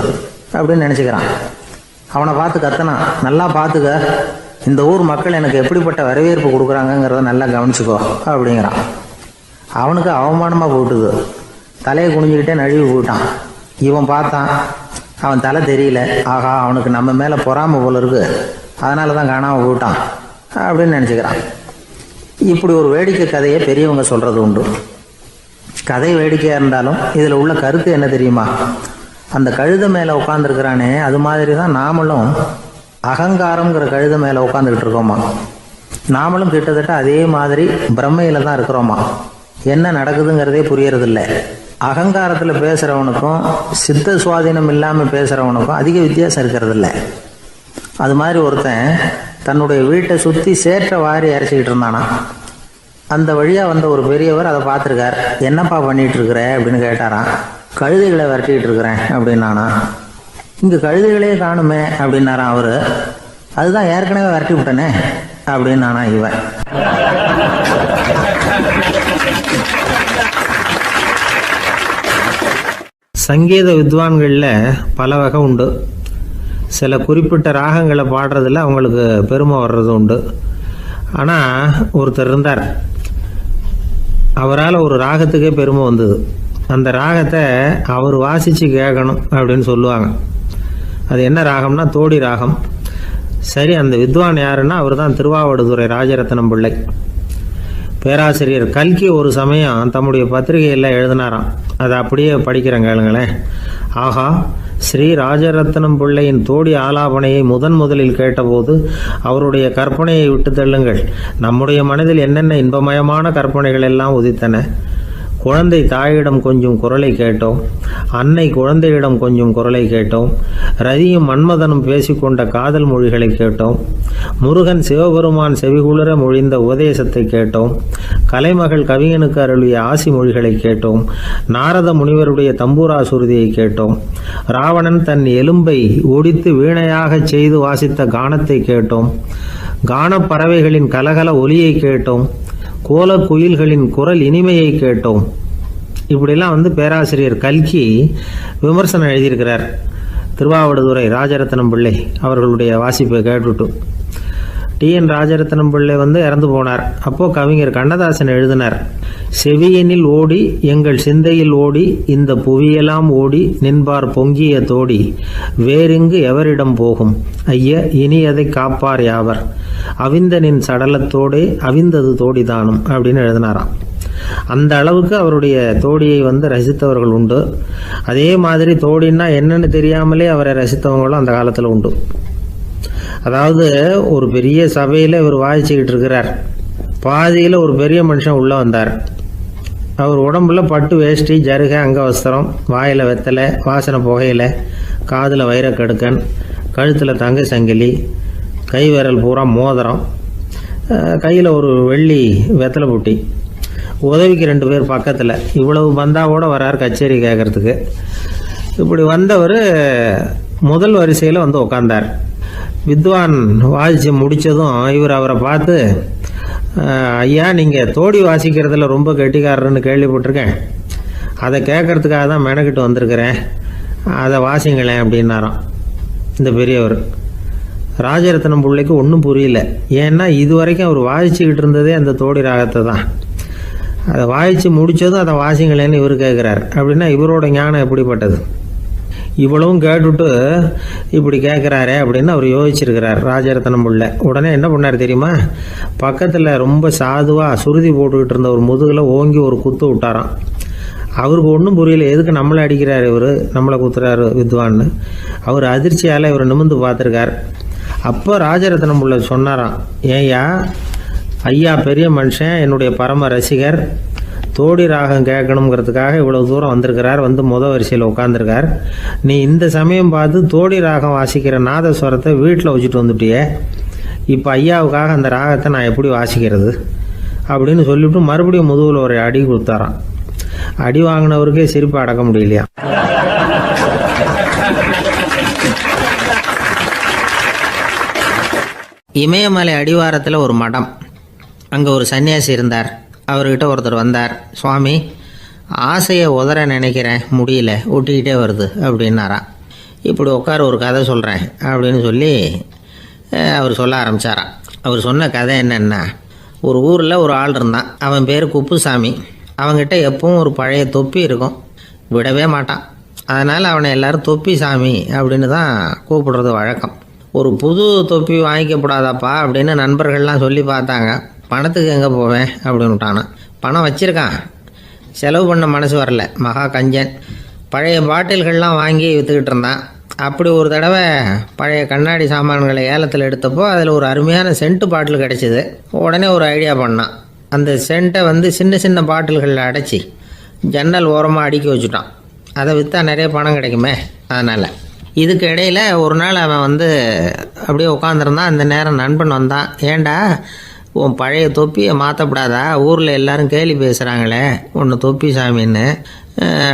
அப்படின்னு நினச்சிக்கிறான். அவனை பார்த்து கத்தனான், நல்லா பார்த்துக்க, இந்த ஊர் மக்கள் எனக்கு எப்படிப்பட்ட வரவேற்பு கொடுக்குறாங்கங்கிறத நல்லா கவனிச்சுக்கோ அப்படிங்கிறான். அவனுக்கு அவமானமாக போட்டுது. தலையை குனிஞ்சிக்கிட்டே நழுவி போயிட்டான். இவன் பார்த்தான், அவன் தலை தெரியல. ஆகா, அவனுக்கு நம்ம மேலே பொறாமை போல இருக்கு, அதனால தான் காணாமல் போயிட்டான் அப்படின்னு நினச்சிக்கிறான். இப்படி ஒரு வேடிக்கை கதையை பெரியவங்க சொல்கிறது உண்டு. கதை வேடிக்கையாக இருந்தாலும் இதில் உள்ள கருத்து என்ன தெரியுமா? அந்த கழுதை மேலே உட்காந்துருக்கிறானே, அது மாதிரி தான் நாமளும் அகங்காரங்கிற கழுதை மேலே உட்காந்துக்கிட்டு இருக்கோமா. நாமளும் கிட்டத்தட்ட அதே மாதிரி பிரம்மையில் தான் இருக்கிறோமா. என்ன நடக்குதுங்கிறதே புரியறதில்ல. அகங்காரத்தில் பேசுகிறவனுக்கும் சித்த சுவாதீனம் இல்லாமல் பேசுகிறவனுக்கும் அதிக வித்தியாசம் இருக்கிறதில்ல. அது மாதிரி ஒருத்தன் தன்னுடைய வீட்டை சுற்றி சேற்றை வாரி இறைச்சிக்கிட்டு இருந்தானா. அந்த வழியாக வந்த ஒரு பெரியவர் அதை பார்த்துருக்கார். என்னப்பா பண்ணிகிட்டு இருக்கிற அப்படின்னு கேட்டாரான். கழுதைகளை விரட்டிக்கிட்டு இருக்கிறேன் அப்படின்னானா. இங்கே கழுதைகளே காணுமே அப்படின்னாரான் அவர். அதுதான் ஏற்கனவே விரட்டி விட்டனே அப்படின்னானா இவன். சங்கீத வித்வான்களில் பல வகை உண்டு. சில குறிப்பிட்ட ராகங்களை பாடுறதில் அவங்களுக்கு பெருமை வர்றது உண்டு. ஆனால் ஒருத்தர் இருந்தார், அவரால் ஒரு ராகத்துக்கே பெருமை வந்தது. அந்த ராகத்தை அவர் வாசித்து கேட்கணும் அப்படின்னு சொல்லுவாங்க. அது என்ன ராகம்னா தோடி ராகம். சரி, அந்த வித்வான் யாருன்னா அவர் தான் திருவாவடுதுறை ராஜரத்னம் பிள்ளை. பேராசிரியர் கல்கி ஒரு சமயம் தம்முடைய பத்திரிகையில் எழுதினாராம். அதை அப்படியே படிக்கிறேன் கேளுங்களேன். ஆகா, ஸ்ரீ ராஜரத்னம் பிள்ளையின் தோடி ஆலாபனையை முதலில் கேட்டபோது அவருடைய கற்பனையை விட்டு தள்ளுங்கள். நம்முடைய மனதில் என்னென்ன இன்பமயமான கற்பனைகள் எல்லாம் உதித்தன. குழந்தை தாயிடம் கொஞ்சம் குரலை கேட்டோம், அன்னை குழந்தையிடம் கொஞ்சம் குரலை கேட்டோம், ரதியும் மன்மதனும் பேசிக்கொண்ட காதல் மொழிகளை கேட்டோம், முருகன் சிவபெருமான் செவிகுளர மொழிந்த உபதேசத்தை கேட்டோம், கலைமகள் கவிஞனுக்கு அருளிய ஆசி மொழிகளை கேட்டோம், நாரத முனிவருடைய தம்பூரா சுருதியை கேட்டோம், ராவணன் தன் எலும்பை ஒடித்து வீணையாகச் செய்து வாசித்த கானத்தை கேட்டோம், கானப்பறவைகளின் கலகல ஒலியை கேட்டோம், கோல குயில்களின் குரல் இனிமையை கேட்டோம். இப்படிலாம் பேராசிரியர் கல்கி விமர்சனம் எழுதியிருக்கிறார். திருவாவடுதுறை ராஜரத்னம் பிள்ளை அவர்களுடைய வாசிப்பை கேட்டுட்டு டிஎன் ராஜரத்னம் பிள்ளை இறந்து போனார். அப்போ கவிஞர் கண்ணதாசன் எழுதினார், செவியனில் ஓடி எங்கள் சிந்தையில் ஓடி இந்த புவியெல்லாம் ஓடி நின்பார் பொங்கிய தோடி வேறிங்கு எவரிடம் போகும் ஐய இனி அதை காப்பார் யாவர் அவிந்தனின் சடலத்தோடே அவிந்தது தோடிதானும் அப்படின்னு எழுதினாராம். அந்த அளவுக்கு அவருடைய தோடியை ரசித்தவர்கள் உண்டு. அதே மாதிரி தோடின்னா என்னன்னு தெரியாமலே அவரை ரசித்தவங்களும் அந்த காலத்தில் உண்டு. அதாவது ஒரு பெரிய சபையில் இவர் வாசிச்சுக்கிட்டு இருக்கிறார். பாதியில் ஒரு பெரிய மனுஷன் உள்ளே வந்தார். அவர் உடம்புல பட்டு வேஷ்டி, ஜருகை, அங்கவஸ்திரம், வாயில் வெத்தலை, வாசனை புகையில, காதில் வைரக்கடுக்கன், கழுத்தில் தங்க சங்கிலி, கை விரல் பூரா மோதிரம், கையில் ஒரு வெள்ளி வெத்தலை புட்டி, உதவிக்கு 2 பேர் பக்கத்தில். இவ்வளவு பந்தாவோட வரார் கச்சேரி கேட்குறதுக்கு. இப்படி வந்தவர் முதல் வரிசையில் வந்து உக்காந்தார். வித்வான் வாசித்து முடித்ததும் இவர் அவரை பார்த்து, ஐயா, நீங்கள் தோடி வாசிக்கிறதுல ரொம்ப கெட்டிக்காரர்னு கேள்விப்பட்டிருக்கேன், அதை கேட்கறதுக்காக தான் மெனக்கிட்டு வந்திருக்கிறேன், அதை வாசிங்களேன் அப்படின்னாராம் இந்த பெரியவர். ராஜரத்னம் பிள்ளைக்கு ஒன்றும் புரியல. ஏன்னா இது வரைக்கும் அவர் வாசிச்சுக்கிட்டு இருந்ததே அந்த தோடி ராகத்தை தான். அதை வாசித்து முடித்ததும் அதை வாசிங்களேன்னு இவர் கேட்குறார். அப்படின்னா இவரோட ஞானம் எப்படிப்பட்டது? இவ்வளவும் கேட்டுட்டு இப்படி கேட்குறாரே அப்படின்னு அவர் யோசிச்சிருக்கிறார் ராஜரத்னம் பிள்ளை. உடனே என்ன பண்ணார் தெரியுமா? பக்கத்தில் ரொம்ப சாதுவாக சுருதி போட்டுக்கிட்டு இருந்த ஒரு முதுகில் ஓங்கி ஒரு குத்து விட்டாராம். அவருக்கு ஒன்றும் புரியல, எதுக்கு நம்மளை அடிக்கிறார் இவர், நம்மளை குத்துறாரு வித்வான்னு. அவர் அதிர்ச்சியால் இவர் நிமிர்ந்து பார்த்துருக்கார். அப்போ ராஜரத்னம் பிள்ளை சொன்னாராம், ஏய்யா, ஐயா பெரிய மனுஷன், என்னுடைய பரம ரசிகர், தோடி ராகம் கேட்கணுங்கிறதுக்காக இவ்வளோ தூரம் வந்திருக்கிறார், வந்து வரிசையில் உட்காந்துருக்கார். நீ இந்த சமயம் பார்த்து தோடி ராகம் வாசிக்கிற நாதஸ்வரத்தை வீட்டில் வச்சுட்டு வந்துட்டியே, இப்போ ஐயாவுக்காக அந்த ராகத்தை நான் எப்படி வாசிக்கிறது அப்படின்னு சொல்லிவிட்டு மறுபடியும் முதுகில் ஒரு அடி கொடுத்தாராம். அடி வாங்கினவருக்கே சிரிப்பு அடக்க முடியலையா. இமயமலை அடிவாரத்தில் ஒரு மடம். அங்கே ஒரு சன்னியாசி இருந்தார். அவர்கிட்ட ஒருத்தர் வந்தார். சுவாமி, ஆசையை உதற நினைக்கிறேன், முடியல, ஒட்டிக்கிட்டே வருது அப்படின்னாராம். இப்படி உட்கார, ஒரு கதை சொல்கிறேன் அப்படின்னு சொல்லி அவர் சொல்ல ஆரம்பித்தாராம். அவர் சொன்ன கதை என்னென்னா, ஒரு ஊரில் ஒரு ஆள் இருந்தான். அவன் பேர் குப்புசாமி. அவங்ககிட்ட எப்பவும் ஒரு பழைய தொப்பி இருக்கும், விடவே மாட்டான். அதனால் அவனை எல்லோரும் தொப்பி சாமி அப்படின்னு தான் கூப்பிடுறது வழக்கம். ஒரு புது தொப்பி வாங்கிக்கப்படாதாப்பா அப்படின்னு நண்பர்கள்லாம் சொல்லி பார்த்தாங்க. பணத்துக்கு எங்கே போவேன் அப்படின்னு விட்டானா. பணம் வச்சுருக்கான், செலவு பண்ண மனசு வரல, மகா கஞ்சன். பழைய பாட்டில்கள்லாம் வாங்கி விற்றுக்கிட்டு இருந்தான். அப்படி ஒரு தடவை பழைய கண்ணாடி சாமான்களை ஏலத்தில் எடுத்தப்போ அதில் ஒரு அருமையான சென்ட்டு பாட்டில் கிடச்சிது. உடனே ஒரு ஐடியா பண்ணான். அந்த சென்ட்டை வந்து சின்ன சின்ன பாட்டில்களில் அடைச்சி ஜன்னல் ஓரமாக அடுக்கி வச்சுட்டான். அதை விற்றா நிறைய பணம் கிடைக்குமே, அதனால். இதுக்கு இடையில் ஒரு நாள் அவன் வந்து அப்படியே உட்காந்துருந்தான். அந்த நேரம் நண்பன் வந்தான். ஏண்டா, உன் பழைய தொப்பியை மாற்றப்படாதா, ஊரில் எல்லோரும் கேலி பேசுகிறாங்களே ஒன்று தொப்பி சாமின்னு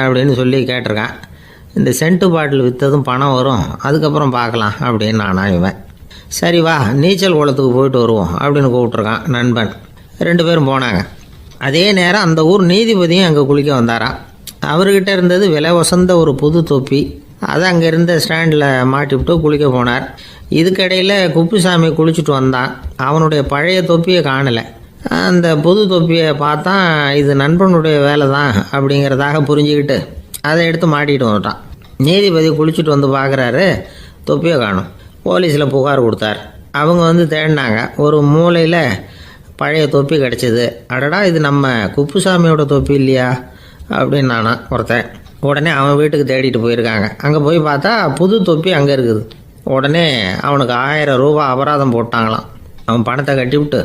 அப்படின்னு சொல்லி கேட்டிருக்கான். இந்த சென்ட்டு பாட்டில் விற்றதும் பணம் வரும், அதுக்கப்புறம் பார்க்கலாம் அப்படின்னு நானா இவன். சரி வா, நீச்சல் குளத்துக்கு போயிட்டு வருவோம் அப்படின்னு கூப்பிட்ருக்கான் நண்பன். 2 பேரும் போனாங்க. அதே நேரம் அந்த ஊர் நீதிபதியும் அங்கே குளிக்க வந்தாராம். அவர்கிட்ட இருந்தது விலை வசந்த ஒரு புது தொப்பி. அதை அங்கே இருந்த ஸ்டாண்டில் மாட்டிவிட்டு குளிக்க போனார். இதுக்கிடையில் குப்புசாமி குளிச்சுட்டு வந்தான். அவனுடைய பழைய தொப்பியை காணலை. அந்த புது தொப்பியை பார்த்தா இது நண்பனுடைய வேலை தான் அப்படிங்கிறதாக புரிஞ்சுக்கிட்டு அதை எடுத்து மாட்டிகிட்டு வந்துட்டான். நீதிபதி குளிச்சுட்டு வந்து பார்க்குறாரு, தொப்பியை காணும். போலீஸில் புகார் கொடுத்தார். அவங்க வந்து தேடினாங்க. ஒரு மூலையில் பழைய தொப்பி கிடச்சிது. அடடா, இது நம்ம குப்புசாமியோட தொப்பி இல்லையா அப்படின்னு நானா ஒருத்தன். உடனே அவன் வீட்டுக்கு தேடிட்டு போயிருக்காங்க. அங்கே போய் பார்த்தா புது தொப்பி அங்கே இருக்குது. உடனே அவனுக்கு 1000 ரூபா அபராதம் போட்டாங்களாம். அவன் பணத்தை கட்டிவிட்டு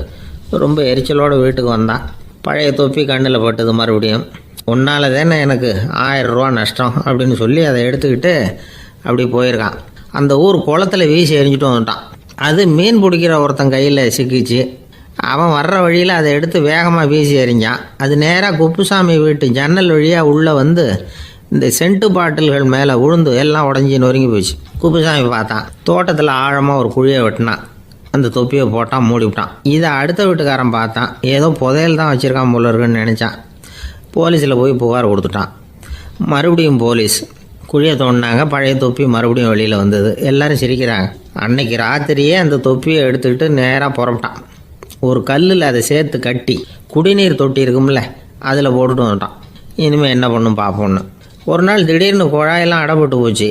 ரொம்ப எரிச்சலோடு வீட்டுக்கு வந்தான். பழைய தொப்பி கண்ணில் பட்டது. மறுபடியும், உன்னால் தானே எனக்கு 1000 ரூபா நஷ்டம் அப்படின்னு சொல்லி அதை எடுத்துக்கிட்டு அப்படி போயிருக்கான். அந்த ஊர் குளத்தில் வீசி எரிஞ்சிட்டு வந்துட்டான். அது மீன் பிடிக்கிற ஒருத்தன் கையில் சிக்கிச்சு. அவன் வர்ற வழியில் அதை எடுத்து வேகமாக வீசி எறிஞ்சான். அது நேராக குப்புசாமி வீட்டு ஜன்னல் வழியாக உள்ளே வந்து இந்த சென்ட்டு பாட்டில்கள் மேலே விழுந்து எல்லாம் உடஞ்சி நொறுங்கி போச்சு. குப்புசாமி பார்த்தான். தோட்டத்தில் ஆழமாக ஒரு குழியை வெட்டினான். அந்த தொப்பியை போட்டான், மூடிவிட்டான். இதை அடுத்த வீட்டுக்காரன் பார்த்தான். ஏதோ புதையல் தான் வச்சுருக்கான் போல இருக்குன்னு நினச்சான். போலீஸில் போய் புகார் கொடுத்துட்டான். மறுபடியும் போலீஸ் குழியை தோண்டினாங்க. பழைய தொப்பி மறுபடியும் வெளியில் வந்தது. எல்லோரும் சிரிக்கிறாங்க. அன்னைக்கு ராத்திரியே அந்த தொப்பியை எடுத்துக்கிட்டு நேராக புறப்பட்டான். ஒரு கல்லில் அதை சேர்த்து கட்டி குடிநீர் தொட்டி இருக்கும்ல, அதில் போட்டுட்டு வந்துட்டான். இனிமேல் என்ன பண்ணும் பார்ப்போன்னு. ஒரு நாள் திடீர்னு குழாயெல்லாம் அடைப்பட்டு போச்சு.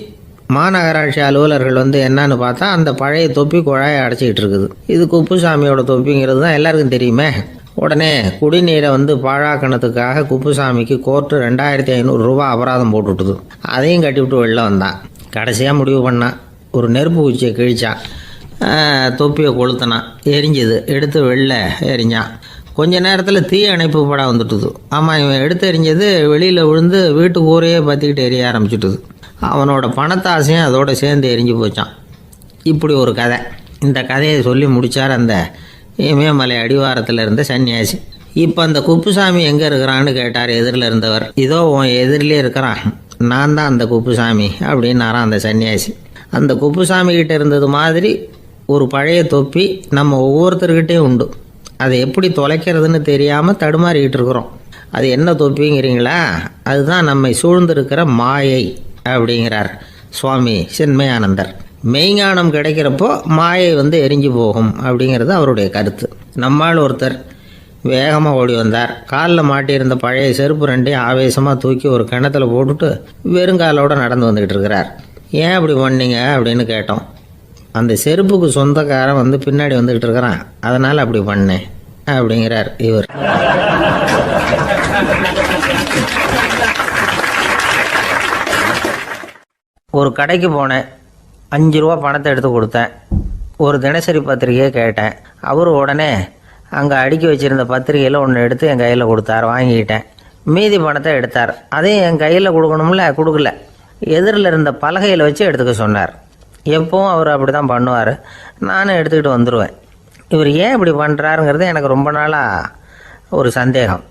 மாநகராட்சி அலுவலர்கள் வந்து என்னன்னு பார்த்தா அந்த பழைய தொப்பி குழாயை அடைச்சிக்கிட்டு இருக்குது. இது குப்புசாமியோட தொப்பிங்கிறது தான் எல்லாருக்கும் தெரியுமே. உடனே குடிநீரை வந்து பாழாக்கணத்துக்காக குப்புசாமிக்கு கோர்ட்டு 2500 ரூபா அபராதம் போட்டுவிட்டுது. அதையும் கட்டிவிட்டு வெளில வந்தான். கடைசியாக முடிவு பண்ணான். ஒரு நெருப்பு குச்சியை கிழிச்சான். தொப்பியை கொளுத்தினான். எரிஞ்சுது. எடுத்து வெளில எரிஞ்சான். கொஞ்ச நேரத்தில் தீ அணைப்பு படம் வந்துட்டுது. ஆமாம், இவன் எடுத்து எரிஞ்சது வெளியில் விழுந்து வீட்டு ஊரையே பற்றிக்கிட்டு எரிய ஆரம்பிச்சுட்டுது. அவனோட பணத்தாசையும் அதோடு சேர்ந்து எரிஞ்சு போச்சான். இப்படி ஒரு கதை. இந்த கதையை சொல்லி முடித்தார் அந்த இமயமலை அடிவாரத்தில் இருந்த சன்னியாசி. இப்போ அந்த குப்புசாமி எங்கே இருக்கிறான்னு கேட்டார் எதிரில் இருந்தவர். இதோ உன் எதிரிலே இருக்கிறான், நான் தான் அந்த குப்புசாமி அப்படின்னாரான் அந்த சன்னியாசி. அந்த குப்புசாமி கிட்ட இருந்தது மாதிரி ஒரு பழைய தொப்பி நம்ம ஒவ்வொருத்தர்கிட்டையும் உண்டு. அதை எப்படி தொலைக்கிறதுன்னு தெரியாமல் தடுமாறிக்கிட்டு இருக்கிறோம். அது என்ன தொப்பிங்கிறீங்களா? அதுதான் நம்மை சூழ்ந்திருக்கிற மாயை அப்படிங்கிறார் சுவாமி சின்மயானந்தர். மெய்ஞானம் கிடைக்கிறப்போ மாயை எரிஞ்சு போகும் அப்படிங்கிறது அவருடைய கருத்து. நம்மால் ஒருத்தர் வேகமாக ஓடி வந்தார். காலில் மாட்டியிருந்த பழைய செருப்பு ரெண்டையும் ஆவேசமாக தூக்கி ஒரு கிணத்துல போட்டுட்டு வெறுங்காலோடு நடந்து வந்துக்கிட்டு இருக்கிறார். ஏன் அப்படி பண்ணீங்க அப்படின்னு கேட்டோம். அந்த செருப்புக்கு சொந்தக்காரன் பின்னாடி வந்துக்கிட்டு இருக்கிறான், அதனால் அப்படி பண்ணேன் அப்படிங்கிறார் இவர். ஒரு கடைக்கு போனேன், 5 ரூபா பணத்தை எடுத்து கொடுத்தேன். ஒரு தினசரி பத்திரிகையை கேட்டேன். அவர் உடனே அங்கே அடுக்கி வச்சுருந்த பத்திரிகையில் ஒன்று எடுத்து என் கையில் கொடுத்தார். வாங்கிக்கிட்டேன். மீதி பணத்தை எடுத்தார். அதையும் என் கையில் கொடுக்கணும்ல, கொடுக்கல. எதிரில் இருந்த பலகையில் வச்சு எடுத்துக்க சொன்னார். எப்பவும் அவர் அப்படி தான் பண்ணுவார். நானும் எடுத்துக்கிட்டு வந்துடுவேன். இவர் ஏன் இப்படி பண்ணுறாருங்கிறது எனக்கு ரொம்ப நாளாக ஒரு சந்தேகம்.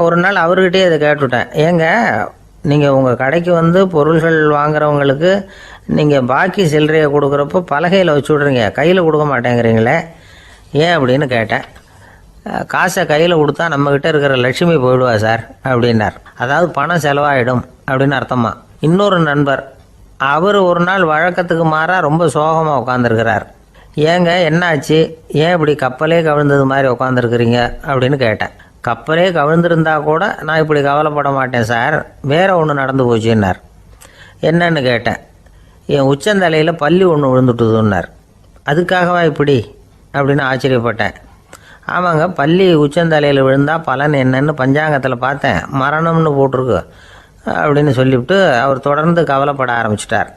ஒரு நாள் அவர்கிட்டயே இதை கேட்டுவிட்டேன். ஏங்க, நீங்கள் உங்கள் கடைக்கு பொருள்கள் வாங்குறவங்களுக்கு நீங்கள் பாக்கி சில்லறையை கொடுக்குறப்போ பலகையில் வச்சு விட்றீங்க, கையில் கொடுக்க மாட்டேங்கிறீங்களே, ஏன் அப்படின்னு கேட்டேன். காசை கையில் கொடுத்தா நம்மக்கிட்ட இருக்கிற லட்சுமி போயிடுவா சார் அப்படின்னார். அதாவது பணம் செலவாயிடும் அப்படின்னு அர்த்தமா. இன்னொரு நண்பர், அவர் ஒரு நாள் வழக்கத்துக்கு மாறாக ரொம்ப சோகமாக உட்காந்துருக்கிறார். ஏங்க என்னாச்சு, ஏன் இப்படி கப்பலே கவிழ்ந்தது மாதிரி உட்காந்துருக்குறீங்க அப்படின்னு கேட்டேன். கப்பலே கவிழ்ந்திருந்தா கூட நான் இப்படி கவலைப்பட மாட்டேன் சார், வேற ஒன்று நடந்து போச்சுன்னார். என்னன்னு கேட்டேன். என் உச்சந்தலையில் பல்லி ஒன்று விழுந்துட்டுதுன்னார். அதுக்காகவா இப்படி அப்படின்னு ஆச்சரியப்பட்டேன். ஆமாங்க, பல்லி உச்சந்தலையில் விழுந்தால் பலன் என்னன்னு பஞ்சாங்கத்தில் பார்த்தேன், மரணம்னு போட்டிருக்கு அப்படின்னு சொல்லிவிட்டு அவர் தொடர்ந்து கவலைப்பட ஆரம்பிச்சிட்டார்.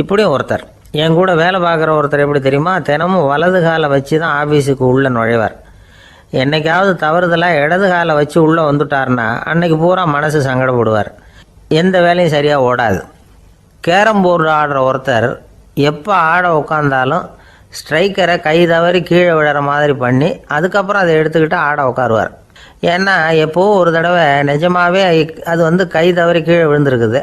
இப்படியும் ஒருத்தர், என் கூட வேலை பார்க்குற ஒருத்தர் எப்படி தெரியுமா, தினமும் வலது காலை வச்சு தான் ஆஃபீஸுக்கு உள்ளே நுழைவார். என்னைக்காவது தவறுதலாக இடது காலை வச்சு உள்ளே வந்துட்டார்னா அன்னைக்கு பூரா மனசு சங்கடப்படுவார். எந்த வேலையும் சரியாக ஓடாது. கேரம் போர்டு ஆடுற ஒருத்தர் எப்போ ஆட உட்காந்தாலும் ஸ்ட்ரைக்கரை கை தவறி கீழே விழுற மாதிரி பண்ணி அதுக்கப்புறம் அதை எடுத்துக்கிட்டு ஆட உட்காருவார். ஏன்னா எப்போது ஒரு தடவை நிஜமாகவே அது கை தவறி கீழே விழுந்திருக்குது.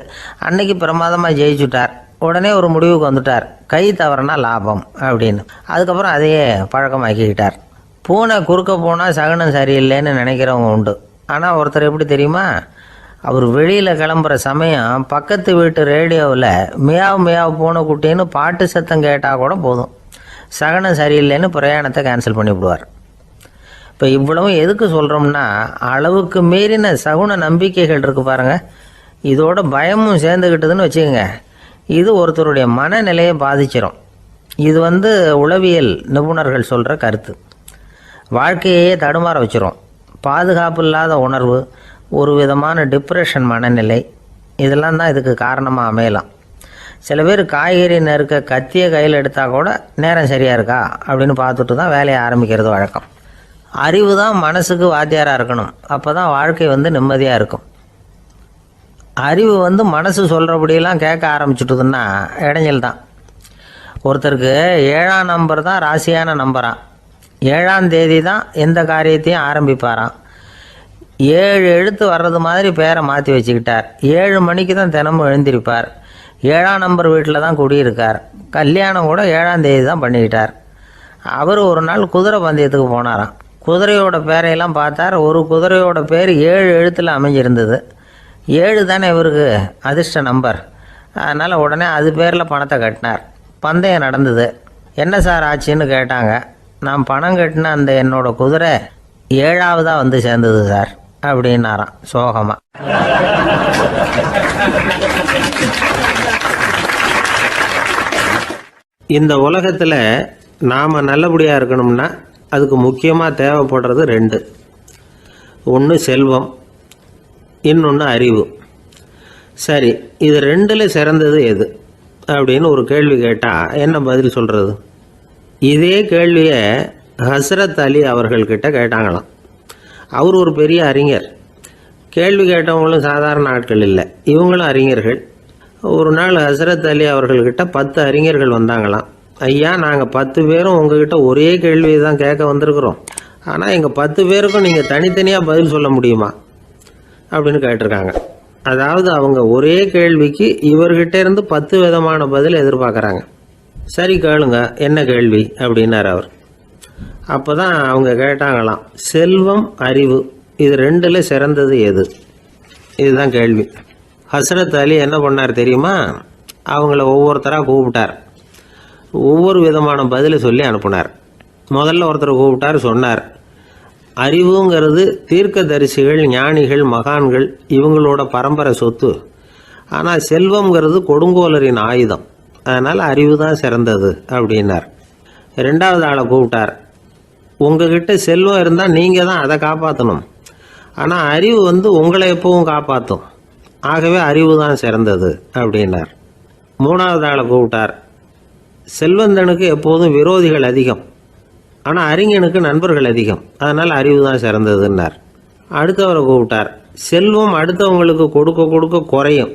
அன்னைக்கு பிரமாதமாக ஜெயிச்சுட்டார். உடனே ஒரு முடிவுக்கு வந்துட்டார், கை தவறுனா லாபம் அப்படின்னு. அதுக்கப்புறம் அதையே பழக்கமாக்கிக்கிட்டார். பூனை குறுக்க போனால் சகுனம் சரியில்லைன்னு நினைக்கிறவங்க உண்டு. ஆனால் ஒருத்தர் எப்படி தெரியுமா, அவர் வெளியில் கிளம்புற சமயம் பக்கத்து வீட்டு ரேடியோவில் மியாவ் மியாவ் பூனை குட்டின்னு பாட்டு சத்தம் கேட்டால் கூட போதும், சகனம் சரியில்லைன்னு பிரயாணத்தை கேன்சல் பண்ணிவிடுவார். இப்போ இவ்வளவும் எதுக்கு சொல்கிறோம்னா, அளவுக்கு மீறின சகுன நம்பிக்கைகள் இருக்குது பாருங்கள், இதோட பயமும் சேர்ந்துக்கிட்டதுன்னு வச்சுக்கோங்க, இது ஒருத்தருடைய மனநிலையை பாதிச்சிடும். இது உளவியல் நிபுணர்கள் சொல்கிற கருத்து. வாழ்க்கையே தடுமாற வச்சிரும். பாதுகாப்பு இல்லாத உணர்வு, ஒரு விதமான டிப்ரெஷன் மனநிலை, இதெல்லாம் தான் இதுக்கு காரணமாக அமையலாம். சில பேர் காய்கறி நறுக்க கத்தியை கையில் எடுத்தால் கூட நேரம் சரியாக இருக்கா அப்படின்னு பார்த்துட்டு தான் வேலையை ஆரம்பிக்கிறது வழக்கம். அறிவு தான் மனசுக்கு வாத்தியாராக இருக்கணும், அப்போ தான் வாழ்க்கை நிம்மதியாக இருக்கும். அறிவு மனசு சொல்கிறபடியெல்லாம் கேட்க ஆரம்பிச்சுட்டுதுன்னா இடைஞ்சல் தான். ஒருத்தருக்கு 7ஆம் நம்பர் தான் ராசியான நம்பரான். 7ஆம் தேதி தான் எந்த காரியத்தையும் ஆரம்பிப்பாராம். 7 எழுத்து வர்றது மாதிரி பேரை மாற்றி வச்சுக்கிட்டார். 7 மணிக்கு தான் தினமும் எழுந்திருப்பார். 7ஆம் நம்பர் வீட்டில் தான் குடியிருக்கார். கல்யாணம் கூட 7ஆம் தேதி தான் பண்ணிக்கிட்டார். அவர் ஒரு நாள் குதிரை பந்தயத்துக்கு போனாராம். குதிரையோட பேரையெல்லாம் பார்த்தார். ஒரு குதிரையோட பேர் 7 எழுத்தில் அமைஞ்சிருந்தது. 7 தானே இவருக்கு அதிர்ஷ்ட நம்பர். அதனால் உடனே அது பேரில் பணத்தை கட்டினார். பந்தயம் நடந்தது. என்ன சார் ஆச்சுன்னு கேட்டாங்க. நான் பணம் கட்டின அந்த என்னோட குதிரை 7ஆவதாக சேர்ந்தது சார் அப்படின்னாராம் சோகமாக. இந்த உலகத்தில் நாம் நல்லபடியாக இருக்கணும்னா அதுக்கு முக்கியமாக தேவைப்படுறது 2. ஒன்று செல்வம், இன்னொன்று அறிவு. சரி, இது 2ல் சிறந்தது எது அப்படின்னு ஒரு கேள்வி கேட்டால் என்ன பதில் சொல்கிறது? இதே கேள்வியை ஹஸ்ரத் அலி அவர்கள்கிட்ட கேட்டாங்களாம். அவர் ஒரு பெரிய அறிஞர். கேள்வி கேட்டவங்களும் சாதாரண ஆட்கள் இல்லை, இவங்களும் அறிஞர்கள். ஒரு நாள் ஹஸ்ரத் அலி அவர்கள்கிட்ட 10 அறிஞர்கள் வந்தாங்களாம். ஐயா, நாங்கள் 10 பேரும் உங்ககிட்ட ஒரே கேள்வியை தான் கேட்க வந்திருக்கிறோம். ஆனால் எங்கள் 10 பேருக்கும் நீங்கள் தனித்தனியாக பதில் சொல்ல முடியுமா அப்படின்னு கேட்டிருக்காங்க. அதாவது அவங்க ஒரே கேள்விக்கு இவர்கிட்ட இருந்து 10 விதமான பதில் எதிர்பார்க்குறாங்க. சரி கேளுங்க, என்ன கேள்வி அப்படின்னார் அவர். அப்போ தான் அவங்க கேட்டாங்களாம், செல்வம் அறிவு இது ரெண்டில் சிறந்தது எது? இதுதான் கேள்வி. ஹஸ்ரத் அலி என்ன பண்ணார் தெரியுமா? அவங்கள ஒவ்வொருத்தராக கூப்பிட்டார். ஒவ்வொரு விதமான பதிலை சொல்லி அனுப்புனார். முதல்ல ஒருத்தரை கூப்பிட்டார், சொன்னார், அறிவுங்கிறது தீர்க்கதரிசிகள், ஞானிகள், மகான்கள் இவங்களோட பரம்பரை சொத்து. ஆனால் செல்வம்ங்கிறது கொடுங்கோலரின் ஆயுதம். அதனால் அறிவு தான் சிறந்தது அப்படின்னார். ரெண்டாவது ஆளை கூப்பிட்டார். உங்ககிட்ட செல்வம் இருந்தால் நீங்கள் தான் அதை காப்பாற்றணும். ஆனால் அறிவு உங்களை எப்பவும் காப்பாற்றும். ஆகவே அறிவு தான் சிறந்தது அப்படின்னார். மூணாவது ஆளை கூப்பிட்டார். செல்வந்தனுக்கு எப்போதும் விரோதிகள் அதிகம், ஆனால் அறிஞனுக்கு நண்பர்கள் அதிகம். அதனால் அறிவு தான் சிறந்ததுன்னார். அடுத்தவரை கூப்பிட்டார். செல்வம் அடுத்தவங்களுக்கு கொடுக்க கொடுக்க குறையும்,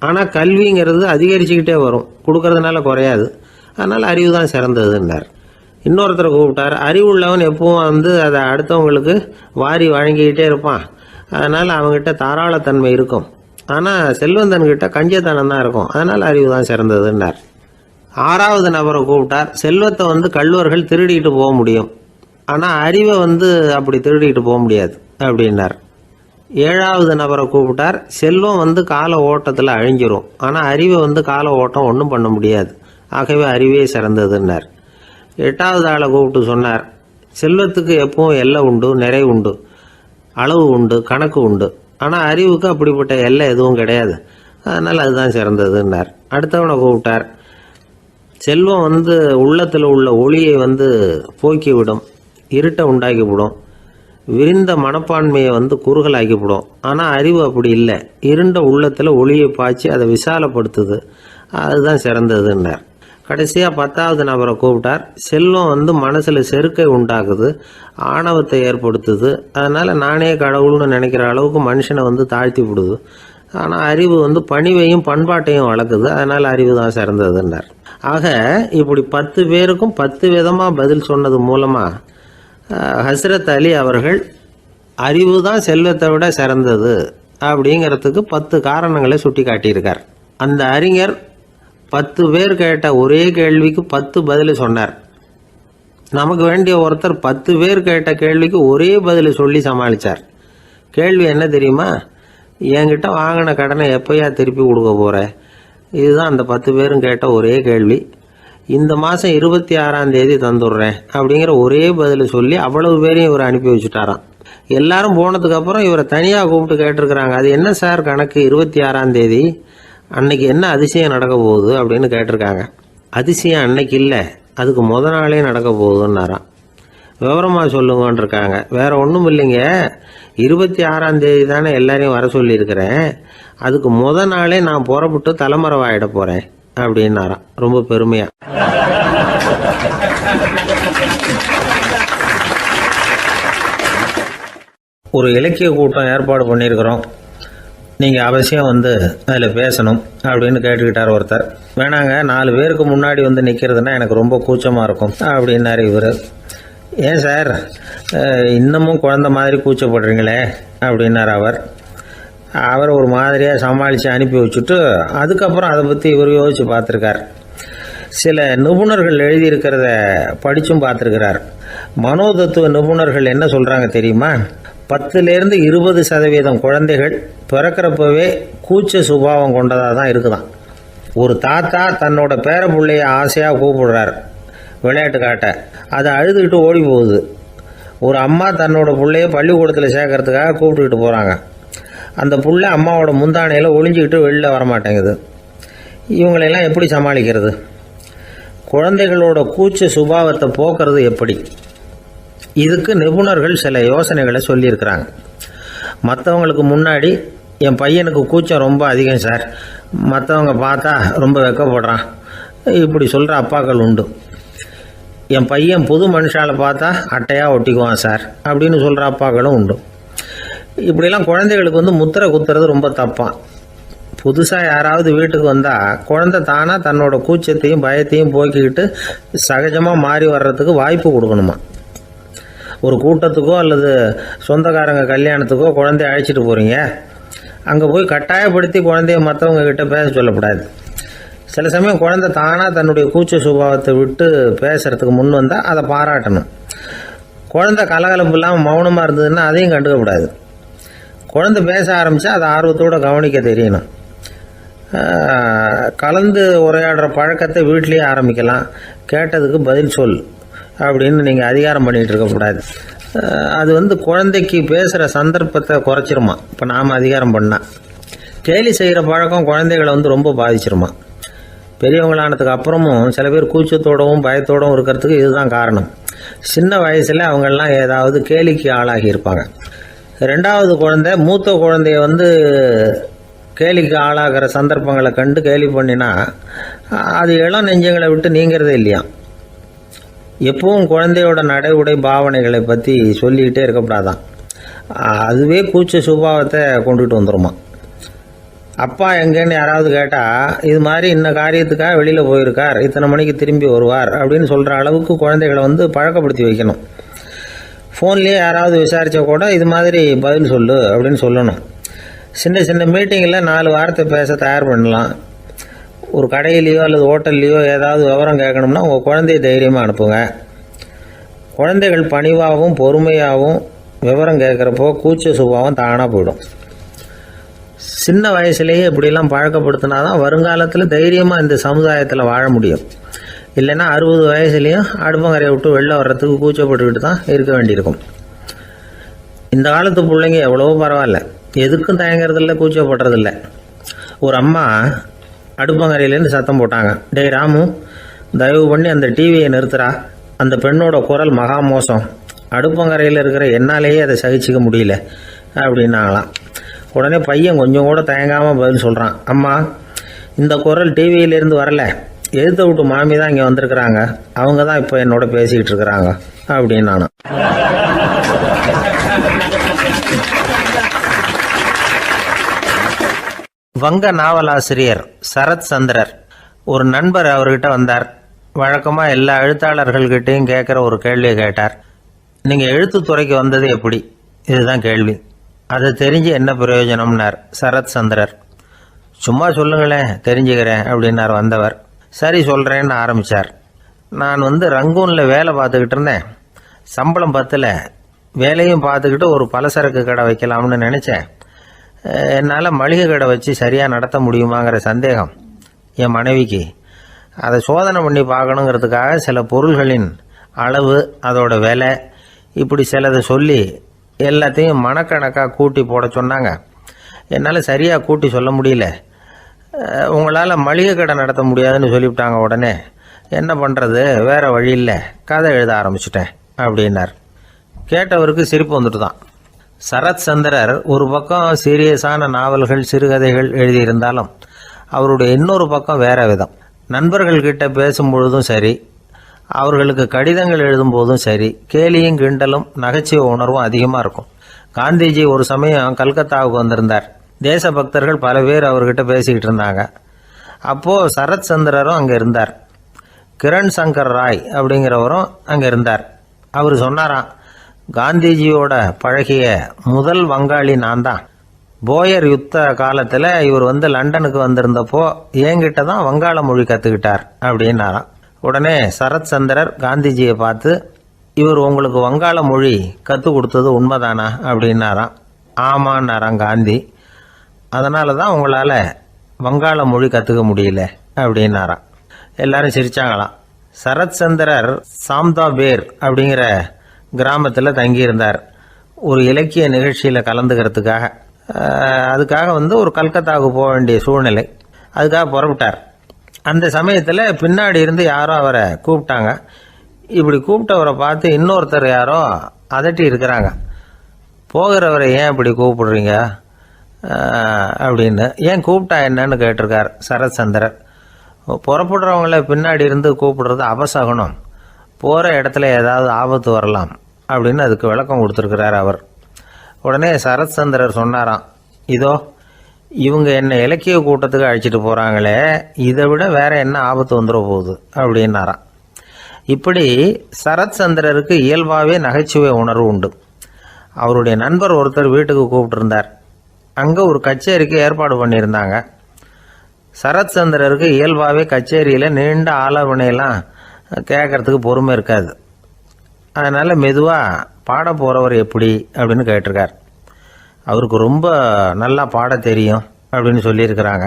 ஆனால் கல்விங்கிறது அதிகரிச்சுக்கிட்டே வரும், கொடுக்கறதுனால குறையாது. அதனால் அறிவு தான் சிறந்ததுன்னார். இன்னொருத்தரை கூப்பிட்டார். அறிவுள்ளவன் எப்பவும் அதை அடுத்தவங்களுக்கு வாரி வழங்கிக்கிட்டே இருப்பான். அதனால் அவங்ககிட்ட தாராளத்தன்மை இருக்கும். ஆனால் செல்வந்தன்கிட்ட கஞ்சத்தனம் தான் இருக்கும். அதனால் அறிவு தான் சிறந்ததுன்னார். ஆறாவது நபரை கூப்பிட்டார். செல்வத்தை கள்வர்கள் திருடிட்டு போக முடியும், ஆனால் அறிவை அப்படி திருடிட்டு போக முடியாது அப்படின்னார். ஏழாவது நபரை கூப்பிட்டார். செல்வம் கால ஓட்டத்தில் அழிஞ்சிரும், ஆனால் அறிவை கால ஓட்டம் ஒன்றும் பண்ண முடியாது. ஆகவே அறிவே சிறந்ததுன்னார். எட்டாவது ஆளை கூப்பிட்டு சொன்னார், செல்வத்துக்கு எப்பவும் எல்லை உண்டு, நிறை உண்டு, அளவு உண்டு, கணக்கு உண்டு. ஆனால் அறிவுக்கு அப்படிப்பட்ட எல்லை எதுவும் கிடையாது. அதனால் அதுதான் சிறந்ததுன்னார். அடுத்தவனை கூப்பிட்டார். செல்வம் உள்ளத்தில் உள்ள ஒளியை போக்கிவிடும், இருட்டை உண்டாக்கிவிடும், விரிந்த மனப்பான்மையை குறுகலாக்கிவிடும். ஆனால் அறிவு அப்படி இல்லை, இருண்ட உள்ளத்தில் ஒளியை பாய்ச்சி அதை விசாலப்படுத்துது. அதுதான் சிறந்ததுன்னார். கடைசியாக 10வது நபரை கூப்பிட்டார். செல்வம் மனசில் செருக்கை உண்டாக்குது, ஆணவத்தை ஏற்படுத்துது. அதனால் நானே கடவுள்னு நினைக்கிற அளவுக்கு மனுஷனை தாழ்த்தி விடுது. ஆனால் அறிவு பணிவையும் பண்பாட்டையும் வளர்க்குது. அதனால் அறிவு தான் சிறந்ததுன்னார். ஆக இப்படி 10 பேருக்கும் 10 விதமாக பதில் சொன்னது மூலமாக ஹஸ்ரத் அலி அவர்கள் அறிவு தான் செல்வத்தை விட சிறந்தது அப்படிங்கிறதுக்கு 10 காரணங்களை சுட்டி காட்டியிருக்கார். அந்த அறிஞர் 10 பேர் கேட்ட ஒரே கேள்விக்கு 10 பதில் சொன்னார். நமக்கு வேண்டிய ஒருத்தர் 10 பேர் கேட்ட கேள்விக்கு ஒரே பதில் சொல்லி சமாளித்தார். கேள்வி என்ன தெரியுமா? என்கிட்ட வாங்கின கடனை எப்போயா திருப்பி கொடுக்க போகிற? இதுதான் அந்த 10 பேரும் கேட்ட ஒரே கேள்வி. இந்த மாதம் 26ஆம் தேதி தந்துடுறேன் அப்படிங்கிற ஒரே பதில் சொல்லி அவ்வளவு பேரையும் இவர் அனுப்பி வச்சுட்டாராம். எல்லாரும் போனதுக்கப்புறம் இவரை தனியாக கூப்பிட்டு கேட்டிருக்கிறாங்க. அது என்ன சார் கணக்கு, 26ஆம் தேதி அன்னைக்கு என்ன அதிசயம் நடக்க போகுது அப்படின்னு கேட்டிருக்காங்க. அதிசயம் அன்னைக்கு இல்லை, அதுக்கு நாளே நடக்க போகுதுன்னாராம். விவரமாக சொல்லுங்கன்னு இருக்காங்க. வேற ஒன்றும் இல்லைங்க, 26ஆம் தேதி தானே எல்லாரையும் வர சொல்லியிருக்கிறேன், அதுக்கு நாளே நான் புறப்பட்டு தலைமறைவாயிட போகிறேன் அப்படின்னாராம், ரொம்ப பெருமையாக. ஒரு இலக்கிய கூட்டம் ஏற்பாடு பண்ணியிருக்கிறோம், நீங்கள் அவசியம் அதில் பேசணும் அப்படின்னு கேட்டுக்கிட்டார் ஒருத்தர். வேணாங்க, 4 பேருக்கு முன்னாடி நிற்கிறதுனா எனக்கு ரொம்ப கூச்சமாக இருக்கும் அப்படின்னாரு இவர். ஏன் சார் இன்னமும் குழந்த மாதிரி கூச்சப்படுறீங்களே அப்படின்னார் அவர் ஒரு மாதிரியாக சமாளித்து அனுப்பி வச்சுட்டு அதுக்கப்புறம் அதை பற்றி இவர் யோசித்து பார்த்துருக்கார். சில நிபுணர்கள் எழுதியிருக்கிறத படித்தும் பார்த்துருக்கிறார். மனோதத்துவ நிபுணர்கள் என்ன சொல்கிறாங்க தெரியுமா? 10லேருந்து 20% குழந்தைகள் பிறக்கிறப்பவே கூச்ச சுபாவம் கொண்டதாக தான் இருக்குதான். ஒரு தாத்தா தன்னோட பேர பிள்ளைய ஆசையாக கூப்பிடுறார் விளையாட்டு காட்ட, அதை அழுதுகிட்டு ஓடி போகுது. ஒரு அம்மா தன்னோட பிள்ளைய பள்ளிக்கூடத்தில் சேர்க்கறதுக்காக கூப்பிட்டுக்கிட்டு போகிறாங்க. அந்த புள்ள அம்மாவோட முந்தானையில் ஒளிஞ்சிக்கிட்டு வெளில வரமாட்டேங்குது. இவங்களெல்லாம் எப்படி சமாளிக்கிறது? குழந்தைகளோட கூச்ச சுபாவத்தை போக்குறது எப்படி? இதுக்கு நிபுணர்கள் சில யோசனைகளை சொல்லியிருக்கிறாங்க. மற்றவங்களுக்கு முன்னாடி என் பையனுக்கு கூச்சம் ரொம்ப அதிகம் சார், மற்றவங்க பார்த்தா ரொம்ப வெக்கப்படுறான், இப்படி சொல்கிற அப்பாக்கள் உண்டு. என் பையன் புது மனுஷாலை பார்த்தா அட்டையாக ஒட்டிக்குவான் சார் அப்படின்னு சொல்கிற அப்பாக்களும் உண்டு. இப்படிலாம் குழந்தைகளுக்கு முத்திரை குத்துறது ரொம்ப தப்பான். புதுசாக யாராவது வீட்டுக்கு வந்தால் குழந்தை தானாக தன்னோட கூச்சத்தையும் பயத்தையும் போக்கிக்கிட்டு சகஜமாக மாறி வர்றதுக்கு வாய்ப்பு கொடுக்கணுமா. ஒரு கூட்டத்துக்கோ அல்லது சொந்தக்காரங்க கல்யாணத்துக்கோ குழந்தைய அழைச்சிட்டு போகிறீங்க, அங்கே போய் கட்டாயப்படுத்தி குழந்தைய மற்றவங்க கிட்ட பேச சொல்லக்கூடாது. சில சமயம் குழந்தை தானாக தன்னுடைய கூச்ச சுபாவத்தை விட்டு பேசுகிறதுக்கு முன் வந்தால் அதை பாராட்டணும். குழந்தை கலகலப்பு இல்லாமல் மௌனமாக இருந்ததுன்னா அதையும் கண்டுக்கக்கூடாது. குழந்தை பேச ஆரம்பித்தா அதை ஆர்வத்தோடு கவனிக்க தெரியணும். கலந்து உரையாடுற பழக்கத்தை வீட்லேயே ஆரம்பிக்கலாம். கேட்டதுக்கு பதில் சொல் அப்படின்னு நீங்கள் அதிகாரம் பண்ணிகிட்டு இருக்கக்கூடாது. அது குழந்தைக்கு பேசுகிற சந்தர்ப்பத்தை குறைச்சிருமா. இப்போ நாம் அதிகாரம் பண்ணால் கேலி செய்கிற பழக்கம் குழந்தைகளை ரொம்ப பாதிச்சிருமா. பெரியவங்களானதுக்கு அப்புறமும் சில பேர் கூச்சத்தோடவும் பயத்தோடவும் இருக்கிறதுக்கு இதுதான் காரணம். சின்ன வயசில் அவங்கெல்லாம் ஏதாவது கேலிக்கு ஆளாகி இருப்பாங்க. ரெண்டாவது குழந்தை மூத்த குழந்தைய கேலிக்கு ஆளாகிற சந்தர்ப்பங்களை கண்டு கேலி பண்ணினா அது இளம் நெஞ்சங்களை விட்டு நீங்கிறதே இல்லையா. எப்பவும் குழந்தையோட நடை உடை பாவனைகளை பற்றி சொல்லிக்கிட்டே இருக்கக்கூடாதான். அதுவே கூச்ச சுபாவத்தை கொண்டுட்டு வந்துடுமா. அப்பா எங்கேன்னு யாராவது கேட்டால் இது மாதிரி இன்ன காரியத்துக்காக வெளியில் போயிருக்கார், இத்தனை மணிக்கு திரும்பி வருவார் அப்படின்னு சொல்கிற அளவுக்கு குழந்தைகளை பழக்கப்படுத்தி வைக்கணும். ஃபோன்லேயே யாராவது விசாரித்தா கூட இது மாதிரி பதில் சொல்லு அப்படின்னு சொல்லணும். சின்ன சின்ன மீட்டிங்கில் 4 வார்த்தை பேச தயார் பண்ணலாம். ஒரு கடையிலையோ அல்லது ஹோட்டல்லையோ ஏதாவது விவரம் கேட்கணும்னா உங்கள் குழந்தைய தைரியமாக அனுப்புங்க. குழந்தைகள் பணிவாகவும் பொறுமையாகவும் விவரம் கேட்குறப்போ கூச்ச சுபாவம் தானாக போயிடும். சின்ன வயசுலேயே இப்படிலாம் பழக்கப்படுத்தினா தான் வருங்காலத்தில் தைரியமாக இந்த சமுதாயத்தில் வாழ முடியும். இல்லைன்னா 60 வயசுலேயும் அடுப்பங்கரையை விட்டு வெளில வர்றதுக்கு கூச்சப்பட்டுக்கிட்டு தான் இருக்க வேண்டியிருக்கும். இந்த காலத்து பிள்ளைங்க எவ்வளவோ பரவாயில்ல, எதுக்கும் தயங்குறதில்ல, கூச்சப்படுறதில்ல. ஒரு அம்மா அடுப்பங்கரையிலேருந்து சத்தம் போட்டாங்க, டேய் ராமு, தயவு பண்ணி அந்த டிவியை நிறுத்துறா, அந்த பெண்ணோட குரல் மகா மோசம், அடுப்பங்கரையில் இருக்கிற என்னாலேயே அதை சகிச்சிக்க முடியல அப்படின்னாங்களாம். உடனே பையன் கொஞ்சம் கூட தயங்காமல் பதில் சொல்கிறான், அம்மா இந்த குரல் டிவியிலேருந்து வரல, எழுத்த விட்டு மாமி தான் இங்கே வந்திருக்கிறாங்க, அவங்க தான் இப்போ என்னோட பேசிக்கிட்டு இருக்கிறாங்க அப்படின்னு நான். வங்க நாவலாசிரியர் சரத் சந்திரர் ஒரு நண்பர் அவர்கிட்ட வந்தார். வழக்கமாக எல்லா எழுத்தாளர்கள்கிட்டையும் கேட்குற ஒரு கேள்வியை கேட்டார். நீங்கள் எழுத்துத்துறைக்கு வந்தது எப்படி? இதுதான் கேள்வி. அதை தெரிஞ்சு என்ன பிரயோஜனம்னார் சரத் சந்திரர். சும்மா சொல்லுங்களேன், தெரிஞ்சுக்கிறேன் அப்படின்னார் வந்தவர். சரி சொல்கிறேன்னு ஆரம்பித்தார். நான் ரங்கூனில் வேலை பார்த்துக்கிட்டு இருந்தேன். சம்பளம் பத்தல, வேலையும் பார்த்துக்கிட்டு ஒரு பலசரக்கு கடை வைக்கலாம்னு நினச்சேன். என்னால் மளிகை கடை வச்சு சரியாக நடத்த முடியுமாங்கிற சந்தேகம் என் மனைவிக்கு. அதை சோதனை பண்ணி பார்க்கணுங்கிறதுக்காக சில பொருள்களின் அளவு, அதோட விலை, இப்படி சிலதை சொல்லி எல்லாத்தையும் மனக்கணக்காக கூட்டி போட சொன்னாங்க. என்னால் சரியாக கூட்டி சொல்ல முடியல. உங்களால் மளிகை கடை நடத்த முடியாதுன்னு சொல்லிவிட்டாங்க. உடனே என்ன பண்ணுறது, வேறு வழி இல்லை, கதை எழுத ஆரம்பிச்சிட்டேன் அப்படின்னார். கேட்டவருக்கு சிரிப்பு வந்துட்டு தான். சரத் சந்திரர் ஒரு பக்கம் சீரியஸான நாவல்கள், சிறுகதைகள் எழுதியிருந்தாலும் அவருடைய இன்னொரு பக்கம் வேற விதம். நண்பர்கள்கிட்ட பேசும்பொழுதும் சரி, அவர்களுக்கு கடிதங்கள் எழுதும்போதும் சரி, கேலியும் கிண்டலும் நகைச்சுவை உணர்வும் அதிகமாக இருக்கும். காந்திஜி ஒரு சமயம் கல்கத்தாவுக்கு வந்திருந்தார். தேசபக்தர்கள் பல பேர் அவர்கிட்ட பேசிக்கிட்டு இருந்தாங்க. அப்போது சரத் சந்திரரும் அங்கே இருந்தார். கிரண் சங்கர் ராய் அப்படிங்கிறவரும் அங்கே இருந்தார். அவர் சொன்னாராம், காந்திஜியோட பழகிய முதல் வங்காளி நான் தான். போயர் யுத்த காலத்தில் இவர் லண்டனுக்கு வந்திருந்தப்போ என்கிட்ட தான் வங்காள மொழி கற்றுக்கிட்டார் அப்படின்னாராம். உடனே சரத் சந்திரர் காந்திஜியை பார்த்து, இவர் உங்களுக்கு வங்காள மொழி கற்றுக் கொடுத்தது உண்மைதானா அப்படின்னாராம். ஆமான்னாராம் காந்தி. அதனால தான் உங்களால் வங்காள மொழி கற்றுக்க முடியல அப்படின்னாராம். எல்லாரும் சிரிச்சாங்களாம். சரத் சந்திரர் சாம்தாபேர் அப்படிங்கிற கிராமத்தில் தங்கியிருந்தார் ஒரு இலக்கிய நிகழ்ச்சியில் கலந்துக்கிறதுக்காக. அதுக்காக ஒரு கல்கத்தாவுக்கு போக வேண்டிய சூழ்நிலை. அதுக்காக புறப்பட்டார். அந்த சமயத்தில் பின்னாடி இருந்து யாரோ அவரை கூப்பிட்டாங்க. இப்படி கூப்பிட்டவரை பார்த்து இன்னொருத்தர் யாரோ அதட்டி இருக்கிறாங்க. போகிறவரை ஏன் இப்படி கூப்பிடுறீங்க அப்படின்னு. ஏன் கூப்பிட்டா என்னன்னு கேட்டிருக்கார் சரத் சந்திரர். புறப்படுறவங்கள பின்னாடி இருந்து கூப்பிடுறது அபசகுனம், போகிற இடத்துல ஏதாவது ஆபத்து வரலாம் அப்படின்னு அதுக்கு விளக்கம் கொடுத்துருக்கிறார் அவர். உடனே சரத் சந்திரர் சொன்னாராம், இதோ இவங்க என்ன இலக்கிய கூட்டத்துக்கு அழைச்சிட்டு போகிறாங்களே, இதை விட வேற என்ன ஆபத்து வந்துட போகுது அப்படின்னாராம். இப்படி சரத் சந்திரருக்கு இயல்பாகவே நகைச்சுவை உணர்வு உண்டு. அவருடைய நண்பர் ஒருத்தர் வீட்டுக்கு கூப்பிட்டுருந்தார். அங்கே ஒரு கச்சேரிக்கு ஏற்பாடு பண்ணியிருந்தாங்க. சரத் சந்திரருக்கு இயல்பாகவே கச்சேரியில் நீண்ட ஆலோசனையெல்லாம் கேட்கறதுக்கு பொறுமை இருக்காது. அதனால் மெதுவாக பாட போகிறவர் எப்படி அப்படின்னு கேட்டிருக்கார். அவருக்கு ரொம்ப நல்லா பாட தெரியும் அப்படின்னு சொல்லியிருக்கிறாங்க.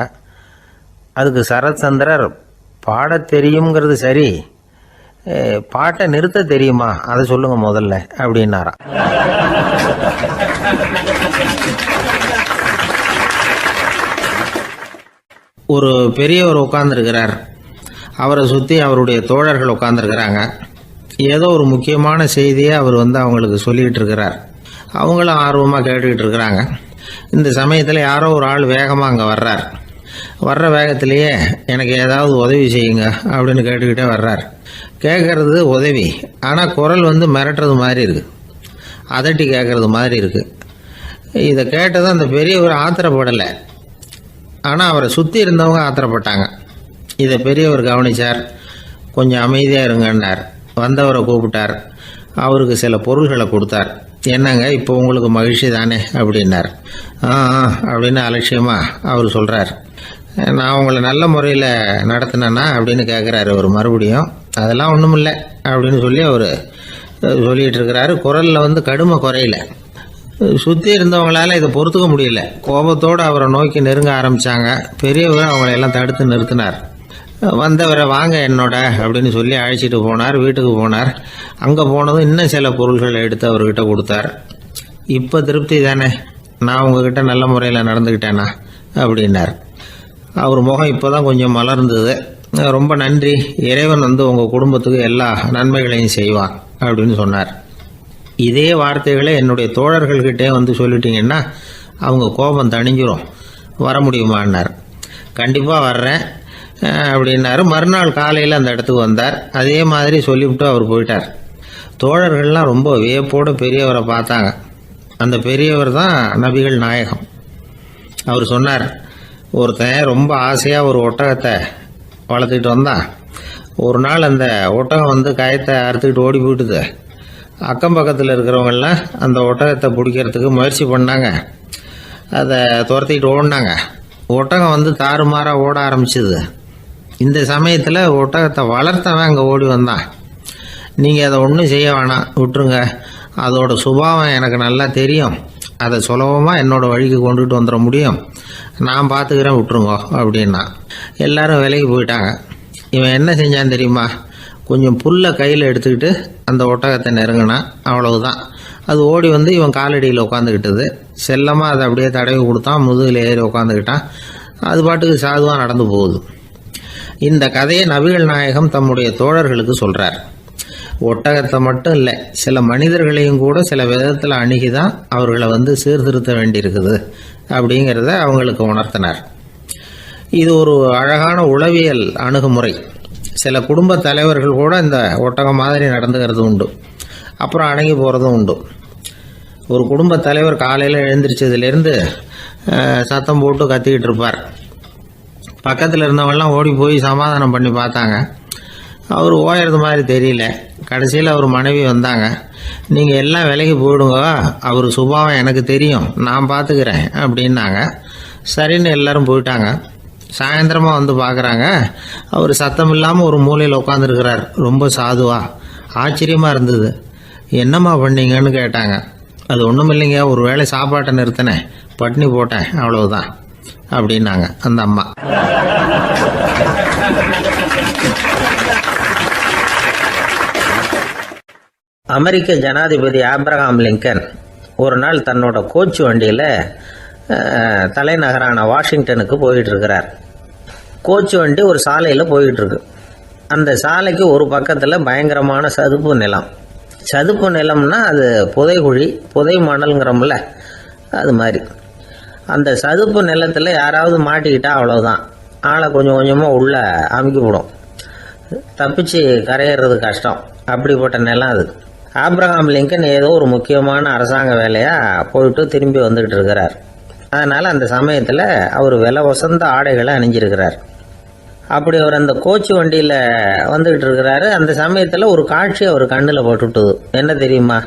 அதுக்கு சரத் சந்திரர், பாட தெரியுங்கிறது சரி, பாட்டை நிறுத்த தெரியுமா அதை சொல்லுங்க முதல்ல அப்படின்னாராம். ஒரு பெரியவர் உட்கார்ந்துருக்கிறார். அவரை சுற்றி அவருடைய தோழர்கள் உட்காந்துருக்கிறாங்க. ஏதோ ஒரு முக்கியமான செய்தியை அவர் அவங்களுக்கு சொல்லிகிட்டு இருக்கிறார். அவங்களும் ஆர்வமாக கேட்டுக்கிட்டு இருக்கிறாங்க. இந்த சமயத்தில் யாரோ ஒரு ஆள் வேகமாக அங்கே வர்றார். வர்ற வேகத்திலேயே எனக்கு ஏதாவது உதவி செய்யுங்க அப்படின்னு கேட்டுக்கிட்டே வர்றார். கேட்கறது உதவி, ஆனால் குரல் மிரட்டுறது மாதிரி இருக்குது, அதட்டி கேட்கறது மாதிரி இருக்குது. இதை கேட்டதும் அந்த பெரியவர் ஆத்திரப்படலை, ஆனால் அவரை சுற்றி இருந்தவங்க ஆத்திரப்பட்டாங்க. இதை பெரியவர் கவனித்தார். கொஞ்சம் அமைதியாக இருங்கன்னார். வந்தவரை கூப்பிட்டார். அவருக்கு சில பொருள்களை கொடுத்தார். என்னங்க இப்போ உங்களுக்கு மகிழ்ச்சி தானே அப்படின்னார். அப்படின்னு அலட்சியமாக அவர் சொல்கிறார். நான் உங்களை நல்ல முறையில் நடத்தினேன்னா அப்படின்னு கேட்குறாரு அவர் மறுபடியும். அதெல்லாம் ஒன்றும் இல்லை அப்படின்னு சொல்லி அவர் சொல்லிகிட்டு இருக்கிறாரு. குரலில் கடுமை குறையில. சுற்றி இருந்தவங்களால இதை பொறுத்துக்க முடியல. கோபத்தோடு அவரை நோக்கி நெருங்க ஆரம்பித்தாங்க. பெரியவர் அவங்களையெல்லாம் தடுத்து நிறுத்தினார். வந்தவரை வாங்க என்னோட அப்படின்னு சொல்லி அழைச்சிட்டு போனார். வீட்டுக்கு போனார். அங்கே போனதும் இன்னும் சில பொருள்களை எடுத்து அவர்கிட்ட கொடுத்தார். இப்போ திருப்தி தானே, நான் உங்ககிட்ட நல்ல முறையில் நடந்துக்கிட்டேனா அப்படின்னார். அவர் முகம் இப்போ தான் கொஞ்சம் மலர்ந்தது. ரொம்ப நன்றி, இறைவன் உங்கள் குடும்பத்துக்கு எல்லா நன்மைகளையும் செய்வான் அப்படின்னு சொன்னார். இதே வார்த்தைகளை என்னுடைய தோழர்கள்கிட்டே சொல்லிட்டீங்கன்னா அவங்க கோபம் தணிஞ்சிரும், வர முடியுமான்னார். கண்டிப்பாக வர்றேன் அப்படின்னாரு. மறுநாள் காலையில் அந்த இடத்துக்கு வந்தார். அதே மாதிரி சொல்லிவிட்டு அவர் போயிட்டார். தோழர்கள்லாம் ரொம்ப வியப்போடு பெரியவரை பார்த்தாங்க. அந்த பெரியவர் தான் நபிகள் நாயகம். அவர் சொன்னார், ஒருத்தன் ரொம்ப ஆசையாக ஒரு ஒட்டகத்தை வளர்த்துக்கிட்டு வந்தான். ஒரு நாள் அந்த ஒட்டகம் கயத்தை அறுத்துக்கிட்டு ஓடி போயிட்டுது. அக்கம் பக்கத்தில் இருக்கிறவங்கெல்லாம் அந்த ஒட்டகத்தை பிடிக்கிறதுக்கு முயற்சி பண்ணாங்க. அதை துரத்திக்கிட்டு ஓடினாங்க. ஒட்டகம் தாறுமாறாக ஓட ஆரம்பிச்சிது. இந்த சமயத்தில் ஒட்டகத்தை வளர்த்தவன் அங்கே ஓடி வந்தான். நீங்கள் அதை ஒன்றும் செய்ய வேணாம், விட்டுருங்க, அதோட சுபாவம் எனக்கு நல்லா தெரியும், அதை சுலபமாக என்னோடய வழிக்கு கொண்டுட்டு வந்துட முடியும், நான் பார்த்துக்கிறேன், விட்டுருங்க அப்படின்னா. எல்லாரும் விலைக்கு போயிட்டாங்க. இவன் என்ன செஞ்சான் தெரியுமா? கொஞ்சம் புல்லை கையில் எடுத்துக்கிட்டு அந்த ஒட்டகத்தை நெருங்கினான். அவ்வளவுதான். அது ஓடி இவன் காலடியில் உட்காந்துக்கிட்டது. செல்லமாக அதை அப்படியே தடவி கொடுத்தான். முதுகில் ஏறி உட்காந்துக்கிட்டான். அது பாட்டுக்கு சாதுவாக நடந்து போகுது. இந்த கதையை நபிகள் நாயகம் தம்முடைய தோழர்களுக்கு சொல்கிறார். ஒட்டகத்தை மட்டும் இல்லை, சில மனிதர்களையும் கூட சில விதத்தில் அணுகி தான் அவர்களை சீர்திருத்த வேண்டியிருக்குது அப்படிங்கிறத அவங்களுக்கு உணர்த்தினார். இது ஒரு அழகான உளவியல் அணுகுமுறை. சில குடும்ப தலைவர்கள் கூட இந்த ஒட்டகம் மாதிரி நடந்துக்கிறது உண்டு, அப்புறம் அணங்கி போகிறதும் உண்டு. ஒரு குடும்ப தலைவர் காலையில் எழுந்திரிச்சதுலேருந்து சத்தம் போட்டு கத்திக்கிட்டு இருப்பார். பக்கத்தில் இருந்தவங்கலாம் ஓடி போய் சமாதானம் பண்ணி பார்த்தாங்க. அவர் ஓயறது மாதிரி தெரியல. கடைசியில் அவர் மனைவி வந்தாங்க. நீங்கள் எல்லாம் விலைக்கு போயிடுங்க, அவர் சுபாவம் எனக்கு தெரியும், நான் பார்த்துக்கிறேன் அப்படின்னாங்க. சரின்னு எல்லாரும் போயிட்டாங்க. சாயந்தரமாக பார்க்குறாங்க, அவர் சத்தம் இல்லாமல் ஒரு மூலையில் உட்காந்துருக்கிறார். ரொம்ப சாதுவா. ஆச்சரியமாக இருந்தது. என்னம்மா பண்ணீங்கன்னு கேட்டாங்க. அது ஒன்றும் இல்லைங்க, ஒரு வேளை சாப்பாட்டை நிறுத்தினேன், பட்னி போட்டேன், அவ்வளவுதான் அப்படின்னாங்க அந்த அம்மா. அமெரிக்க ஜனாதிபதி ஆப்ரஹாம் லிங்கன் ஒரு நாள் தன்னோட கோச்சு வண்டியில் தலைநகரான வாஷிங்டனுக்கு போயிட்டு இருக்கிறார். கோச்சு வண்டி ஒரு சாலையில் போயிட்டு இருக்கு. அந்த சாலைக்கு ஒரு பக்கத்தில் பயங்கரமான சதுப்பு நிலம். சதுப்பு நிலம்னா அது புதைகுழி, புதை மணல்ங்கிறோம்ல, அது மாதிரி. அந்த சதுப்பு நிலத்தில் யாராவது மாட்டிக்கிட்டா அவ்வளோதான், ஆளை கொஞ்சம் கொஞ்சமாக உள்ளே அமுக்கிவிடும். தப்பிச்சு கரையிறது கஷ்டம். அப்படிப்பட்ட நிலம் அது. ஆப்ரஹாம் லிங்கன் ஏதோ ஒரு முக்கியமான அரசாங்க வேலையாக போயிட்டு திரும்பி வந்துக்கிட்டு இருக்கிறார். அதனால் அந்த சமயத்தில் அவர் விலை வசந்த ஆடைகளை அணிஞ்சிருக்கிறார். அப்படி அவர் அந்த கோச்சு வண்டியில் வந்துக்கிட்டு இருக்கிறாரு. அந்த சமயத்தில் ஒரு காட்சி அவர் கண்ணில் போட்டுவிட்டது. என்ன தெரியுமா?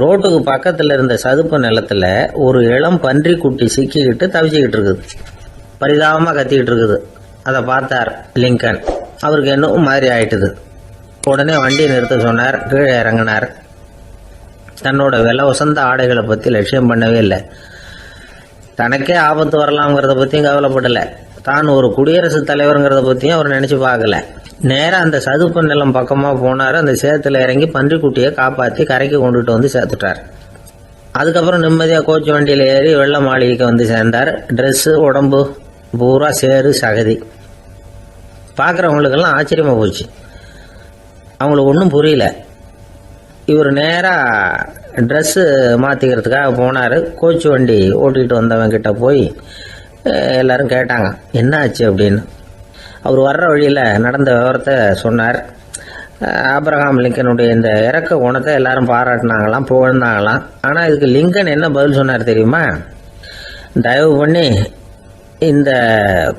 ரோட்டுக்கு பக்கத்தில் இருந்த சதுப்பு நிலத்தில் ஒரு இளம் பன்றி குட்டி சிக்கிக்கிட்டு தவிச்சிக்கிட்டு இருக்குது. பரிதாபமாக கத்திக்கிட்டு இருக்குது. அதை பார்த்தார் லிங்கன். அவருக்கு என்னவும் மாதிரி ஆயிட்டுது. உடனே வண்டியை நிறுத்த சொன்னார். கீழே இறங்கினார். தன்னோட விலை வசந்த ஆடைகளை பற்றி லட்சியம் பண்ணவே இல்லை. தனக்கே ஆபத்து வரலாம்ங்கிறத பற்றியும் கவலைப்படலை. தான் ஒரு குடியரசுத் தலைவருங்கிறத பற்றியும் அவர் நினச்சி பார்க்கல. நேராக அந்த சதுப்பு நிலம் பக்கமாக போனார். அந்த சேத்துல இறங்கி பன்றிக்குட்டியை காப்பாற்றி கரைக்கு கொண்டுட்டு வந்து சேர்த்துட்டார். அதுக்கப்புறம் நிம்மதியாக கோச்சு வண்டியில் ஏறி வெள்ள மாளிகைக்கு வந்து சேர்ந்தார். ட்ரெஸ்ஸு உடம்பு பூரா சேரு சகதி. பார்க்குறவங்களுக்கெல்லாம் ஆச்சரியமாக போச்சு. அவங்களுக்கு ஒன்றும் புரியல. இவர் நேராக ட்ரெஸ்ஸு மாற்றிக்கிறதுக்காக போனார். கோச்சு வண்டி ஓட்டிகிட்டு வந்தவங்கிட்ட போய் எல்லாரும் கேட்டாங்க என்ன ஆச்சு அப்படின்னு. அவர் வர்ற வழியில் நடந்த விவரத்தை சொன்னார். ஆபிரகாம் லிங்கனுடைய இந்த இறக்க குணத்தை எல்லாரும் பாராட்டினாங்களாம், புகழ்ந்தாங்களாம். ஆனால் இதுக்கு லிங்கன் என்ன பதில் சொன்னார் தெரியுமா? தயவு பண்ணி இந்த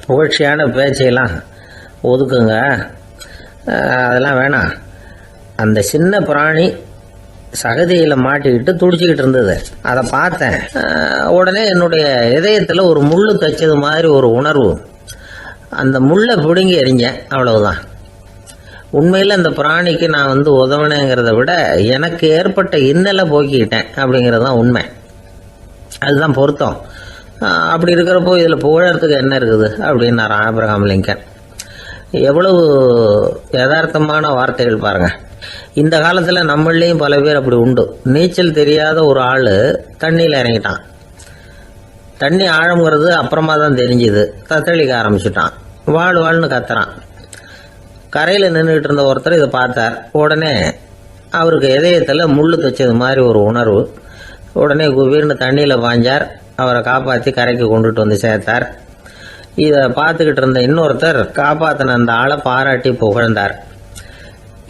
புகழ்ச்சியான பேச்சையெல்லாம் ஒதுக்குங்க, அதெல்லாம் வேணாம். அந்த சின்ன பிராணி சகதியில் மாட்டிக்கிட்டு துடிச்சிக்கிட்டு இருந்தது. அதை பார்த்தேன். உடனே என்னுடைய இதயத்தில் ஒரு முள்ளு தைச்சது மாதிரி ஒரு உணர்வு. அந்த முள்ளை பிடுங்கி எறிஞ்சேன், அவ்வளவுதான். உண்மையில் அந்த பிராணிக்கு நான் உதவினேங்கிறத விட எனக்கு ஏற்பட்ட இன்னலை போக்கிக்கிட்டேன் அப்படிங்கிறது தான் உண்மை. அதுதான் பொருத்தம். அப்படி இருக்கிறப்போ இதில் புகழறதுக்கு என்ன இருக்குது அப்படின்னார் ஆபிரகாம் லிங்கன். எவ்வளவு யதார்த்தமான வார்த்தைகள் பாருங்க. இந்த காலத்தில் நம்மளையும் பல பேர் அப்படி உண்டு. நீச்சல் தெரியாத ஒரு ஆள் தண்ணியில் இறங்கிட்டான். தண்ணி ஆழங்கிறது அப்புறமா தான் தெரிஞ்சுது. தத்தளிக்க ஆரம்பிச்சுட்டான். வாழ்னு கத்துறான். கரையில் நின்றுட்டு இருந்த ஒருத்தர் இதை பார்த்தார். உடனே அவருக்கு இதயத்தில் முள்ளு தைச்சது மாதிரி ஒரு உணர்வு. உடனே குபீர்னு தண்ணியில் பாஞ்சார். அவரை காப்பாற்றி கரைக்கு கொண்டுட்டு வந்து சேர்த்தார். இதை பார்த்துக்கிட்டு இருந்த இன்னொருத்தர் காப்பாற்றின அந்த ஆளை பாராட்டி புகழ்ந்தார்.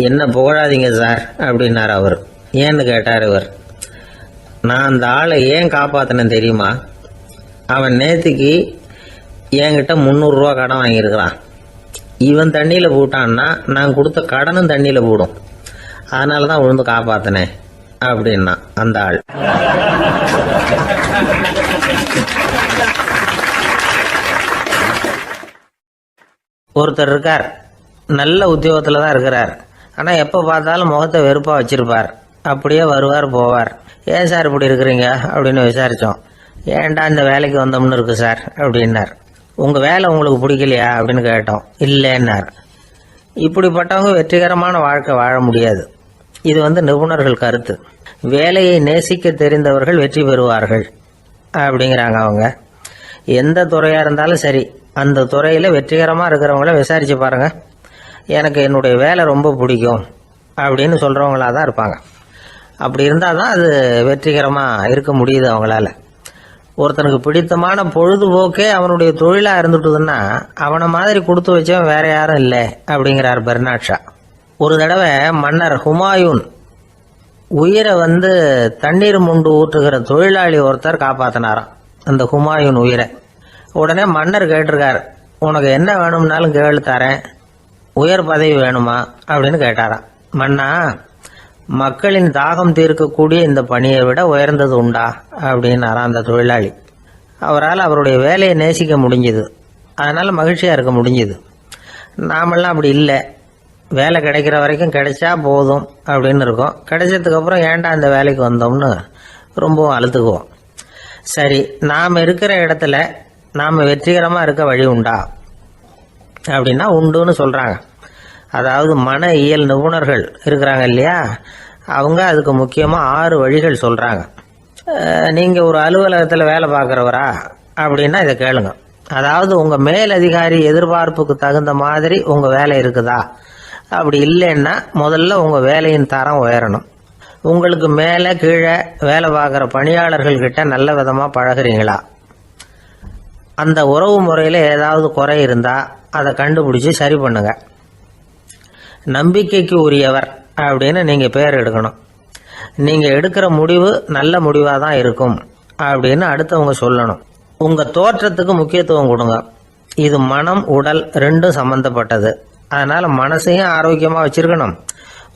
என்ன புகழாதீங்க சார் அப்படின்னார் அவர். ஏன்னு கேட்டார் இவர். நான் அந்த ஆளை ஏன் காப்பாற்றினேன் தெரியுமா? அவன் நேற்றுக்கு என்கிட்ட 300 ரூபா கடன் வாங்கியிருக்கிறான். இவன் தண்ணியில் போட்டான்னா நான் கொடுத்த கடனும் தண்ணியில் போடும். அதனால தான் விழுந்து காப்பாற்றினேன் அப்படின்னா அந்த ஆள். ஒருத்தர் இருக்கார். நல்ல உத்தியோகத்தில் தான் இருக்கிறார். ஆனால் எப்போ பார்த்தாலும் முகத்தை வெறுப்பாக வச்சிருப்பார். அப்படியே வருவார் போவார். ஏன் சார் இப்படி இருக்கிறீங்க அப்படின்னு விசாரித்தோம். ஏன்டா இந்த வேலைக்கு வந்தோம்னு இருக்கு சார் அப்படின்னார். உங்கள் வேலை உங்களுக்கு பிடிக்கலையா அப்படின்னு கேட்டோம். இல்லைன்னார். இப்படிப்பட்டவங்க வெற்றிகரமான வாழ்க்கை வாழ முடியாது. இது நிபுணர்கள் கருத்து. வேலையை நேசிக்க தெரிந்தவர்கள் வெற்றி பெறுவார்கள் அப்படிங்கிறாங்க அவங்க. எந்த துறையாக இருந்தாலும் சரி, அந்த துறையில் வெற்றிகரமாக இருக்கிறவங்கள விசாரித்து பாருங்கள். எனக்கு என்னுடைய வேலை ரொம்ப பிடிக்கும் அப்படின்னு சொல்கிறவங்களாக தான் இருப்பாங்க. அப்படி இருந்தால் தான் அது வெற்றிகரமாக இருக்க முடியுது அவங்களால. ஒருத்தனுக்கு பிடித்தமான பொழுதுபோக்கே அவனுடைய தொழிலாக இருந்துட்டுதுன்னா அவனை மாதிரி கொடுத்து வச்சவன் வேற யாரும் இல்லை அப்படிங்கிறார் பெர்னாட் ஷா. ஒரு தடவை மன்னர் ஹுமாயூன் உயிரை தண்ணீர் முண்டு ஊற்றுகிற தொழிலாளி ஒருத்தர் காப்பாற்றினாராம் அந்த ஹுமாயூன் உயிரை. உடனே மன்னர் கேட்டிருக்கார், உனக்கு என்ன வேணும்னாலும் கேளு தரேன், உயர் பதவி வேணுமா அப்படின்னு கேட்டாராம். மன்னா, மக்களின் தாகம் தீர்க்கக்கூடிய இந்த பணியை விட உயர்ந்தது உண்டா அப்படின்னாராம் அந்த தொழிலாளி. அவரால் அவருடைய வேலையை நேசிக்க முடிஞ்சுது. அதனால் மகிழ்ச்சியாக இருக்க முடிஞ்சுது. நாமெல்லாம் அப்படி இல்லை. வேலை கிடைக்கிற வரைக்கும் கிடைச்சா போதும் அப்படின்னு இருக்கோம். கிடைச்சதுக்கப்புறம் ஏன்டா இந்த வேலைக்கு வந்தோம்னு ரொம்பவும் அழுத்துக்குவோம். சரி, நாம் இருக்கிற இடத்துல நாம் வெற்றிகரமாக இருக்க வழி உண்டா அப்படின்னா உண்டுன்னு சொல்கிறாங்க. அதாவது மன இயல் நிபுணர்கள் இருக்கிறாங்க இல்லையா, அவங்க அதுக்கு முக்கியமாக 6 வழிகள் சொல்கிறாங்க. நீங்கள் ஒரு அலுவலகத்தில் வேலை பார்க்குறவரா அப்படின்னா இதை கேளுங்க. அதாவது உங்கள் மேலதிகாரி எதிர்பார்ப்புக்கு தகுந்த மாதிரி உங்கள் வேலை இருக்குதா? அப்படி இல்லைன்னா முதல்ல உங்கள் வேலையின் தரம் உயரணும். உங்களுக்கு மேலே கீழே வேலை பார்க்குற பணியாளர்கள்கிட்ட நல்ல விதமாக பழகுறீங்களா? அந்த உறவு முறையில் ஏதாவது குறை இருந்தால் அதை கண்டுபிடிச்சி சரி பண்ணுங்க. நம்பிக்கைக்கு உரியவர் அப்படின்னு நீங்கள் பேர் எடுக்கணும். நீங்கள் எடுக்கிற முடிவு நல்ல முடிவாக தான் இருக்கும் அப்படின்னு அடுத்தவங்க சொல்லணும். உங்கள் தோற்றத்துக்கு முக்கியத்துவம் கொடுங்க. இது மனம் உடல் ரெண்டும் சம்மந்தப்பட்டது. அதனால் மனசையும் ஆரோக்கியமாக வச்சுருக்கணும்,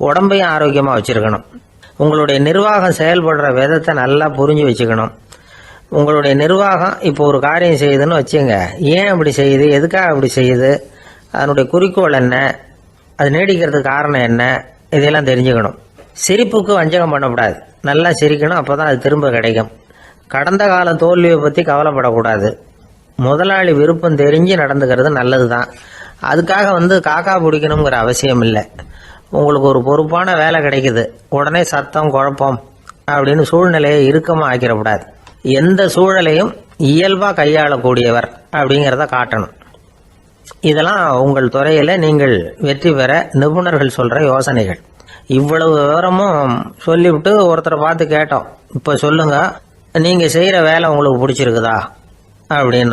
உடம்பையும் ஆரோக்கியமாக வச்சுருக்கணும். உங்களுடைய நிர்வாகம் செயல்படுற விதத்தை நல்லா புரிஞ்சு வச்சுக்கணும். உங்களுடைய நிர்வாகம் இப்போ ஒரு காரியம் செய்யுதுன்னு வச்சுங்க, ஏன் அப்படி செய்யுது, எதுக்காக அப்படி செய்யுது, அதனுடைய குறிக்கோள் என்ன, அது நீடிக்கிறதுக்கு காரணம் என்ன, இதெல்லாம் தெரிஞ்சுக்கணும். சிரிப்புக்கு வஞ்சகம் பண்ணக்கூடாது, நல்லா சிரிக்கணும், அப்போ தான் அது திரும்ப கிடைக்கும். கடந்த கால தோல்வியை பற்றி கவலைப்படக்கூடாது. முதலாளி விருப்பம் தெரிஞ்சு நடந்துக்கிறது நல்லது தான். அதுக்காக காக்கா பிடிக்கணுங்கிற அவசியம் இல்லை. உங்களுக்கு ஒரு பொறுப்பான வேலை கிடைக்குது, உடனே சத்தம் குழப்பம் அப்படின்னு சூழ்நிலையை இறுக்கமாக ஆக்கிடக்கூடாது. எந்த சூழலையும் இயல்பாக கையாளக்கூடியவர் அப்படிங்கிறத காட்டணும். இதெல்லாம் உங்கள் துறையில் நீங்கள் வெற்றி பெற நிபுணர்கள் சொல்கிற யோசனைகள். இவ்வளவு விவரமும் சொல்லிவிட்டு ஒருத்தரை பார்த்து கேட்டோம், இப்போ சொல்லுங்கள், நீங்கள் செய்கிற வேலை உங்களுக்கு பிடிச்சிருக்குதா அப்படின்னு.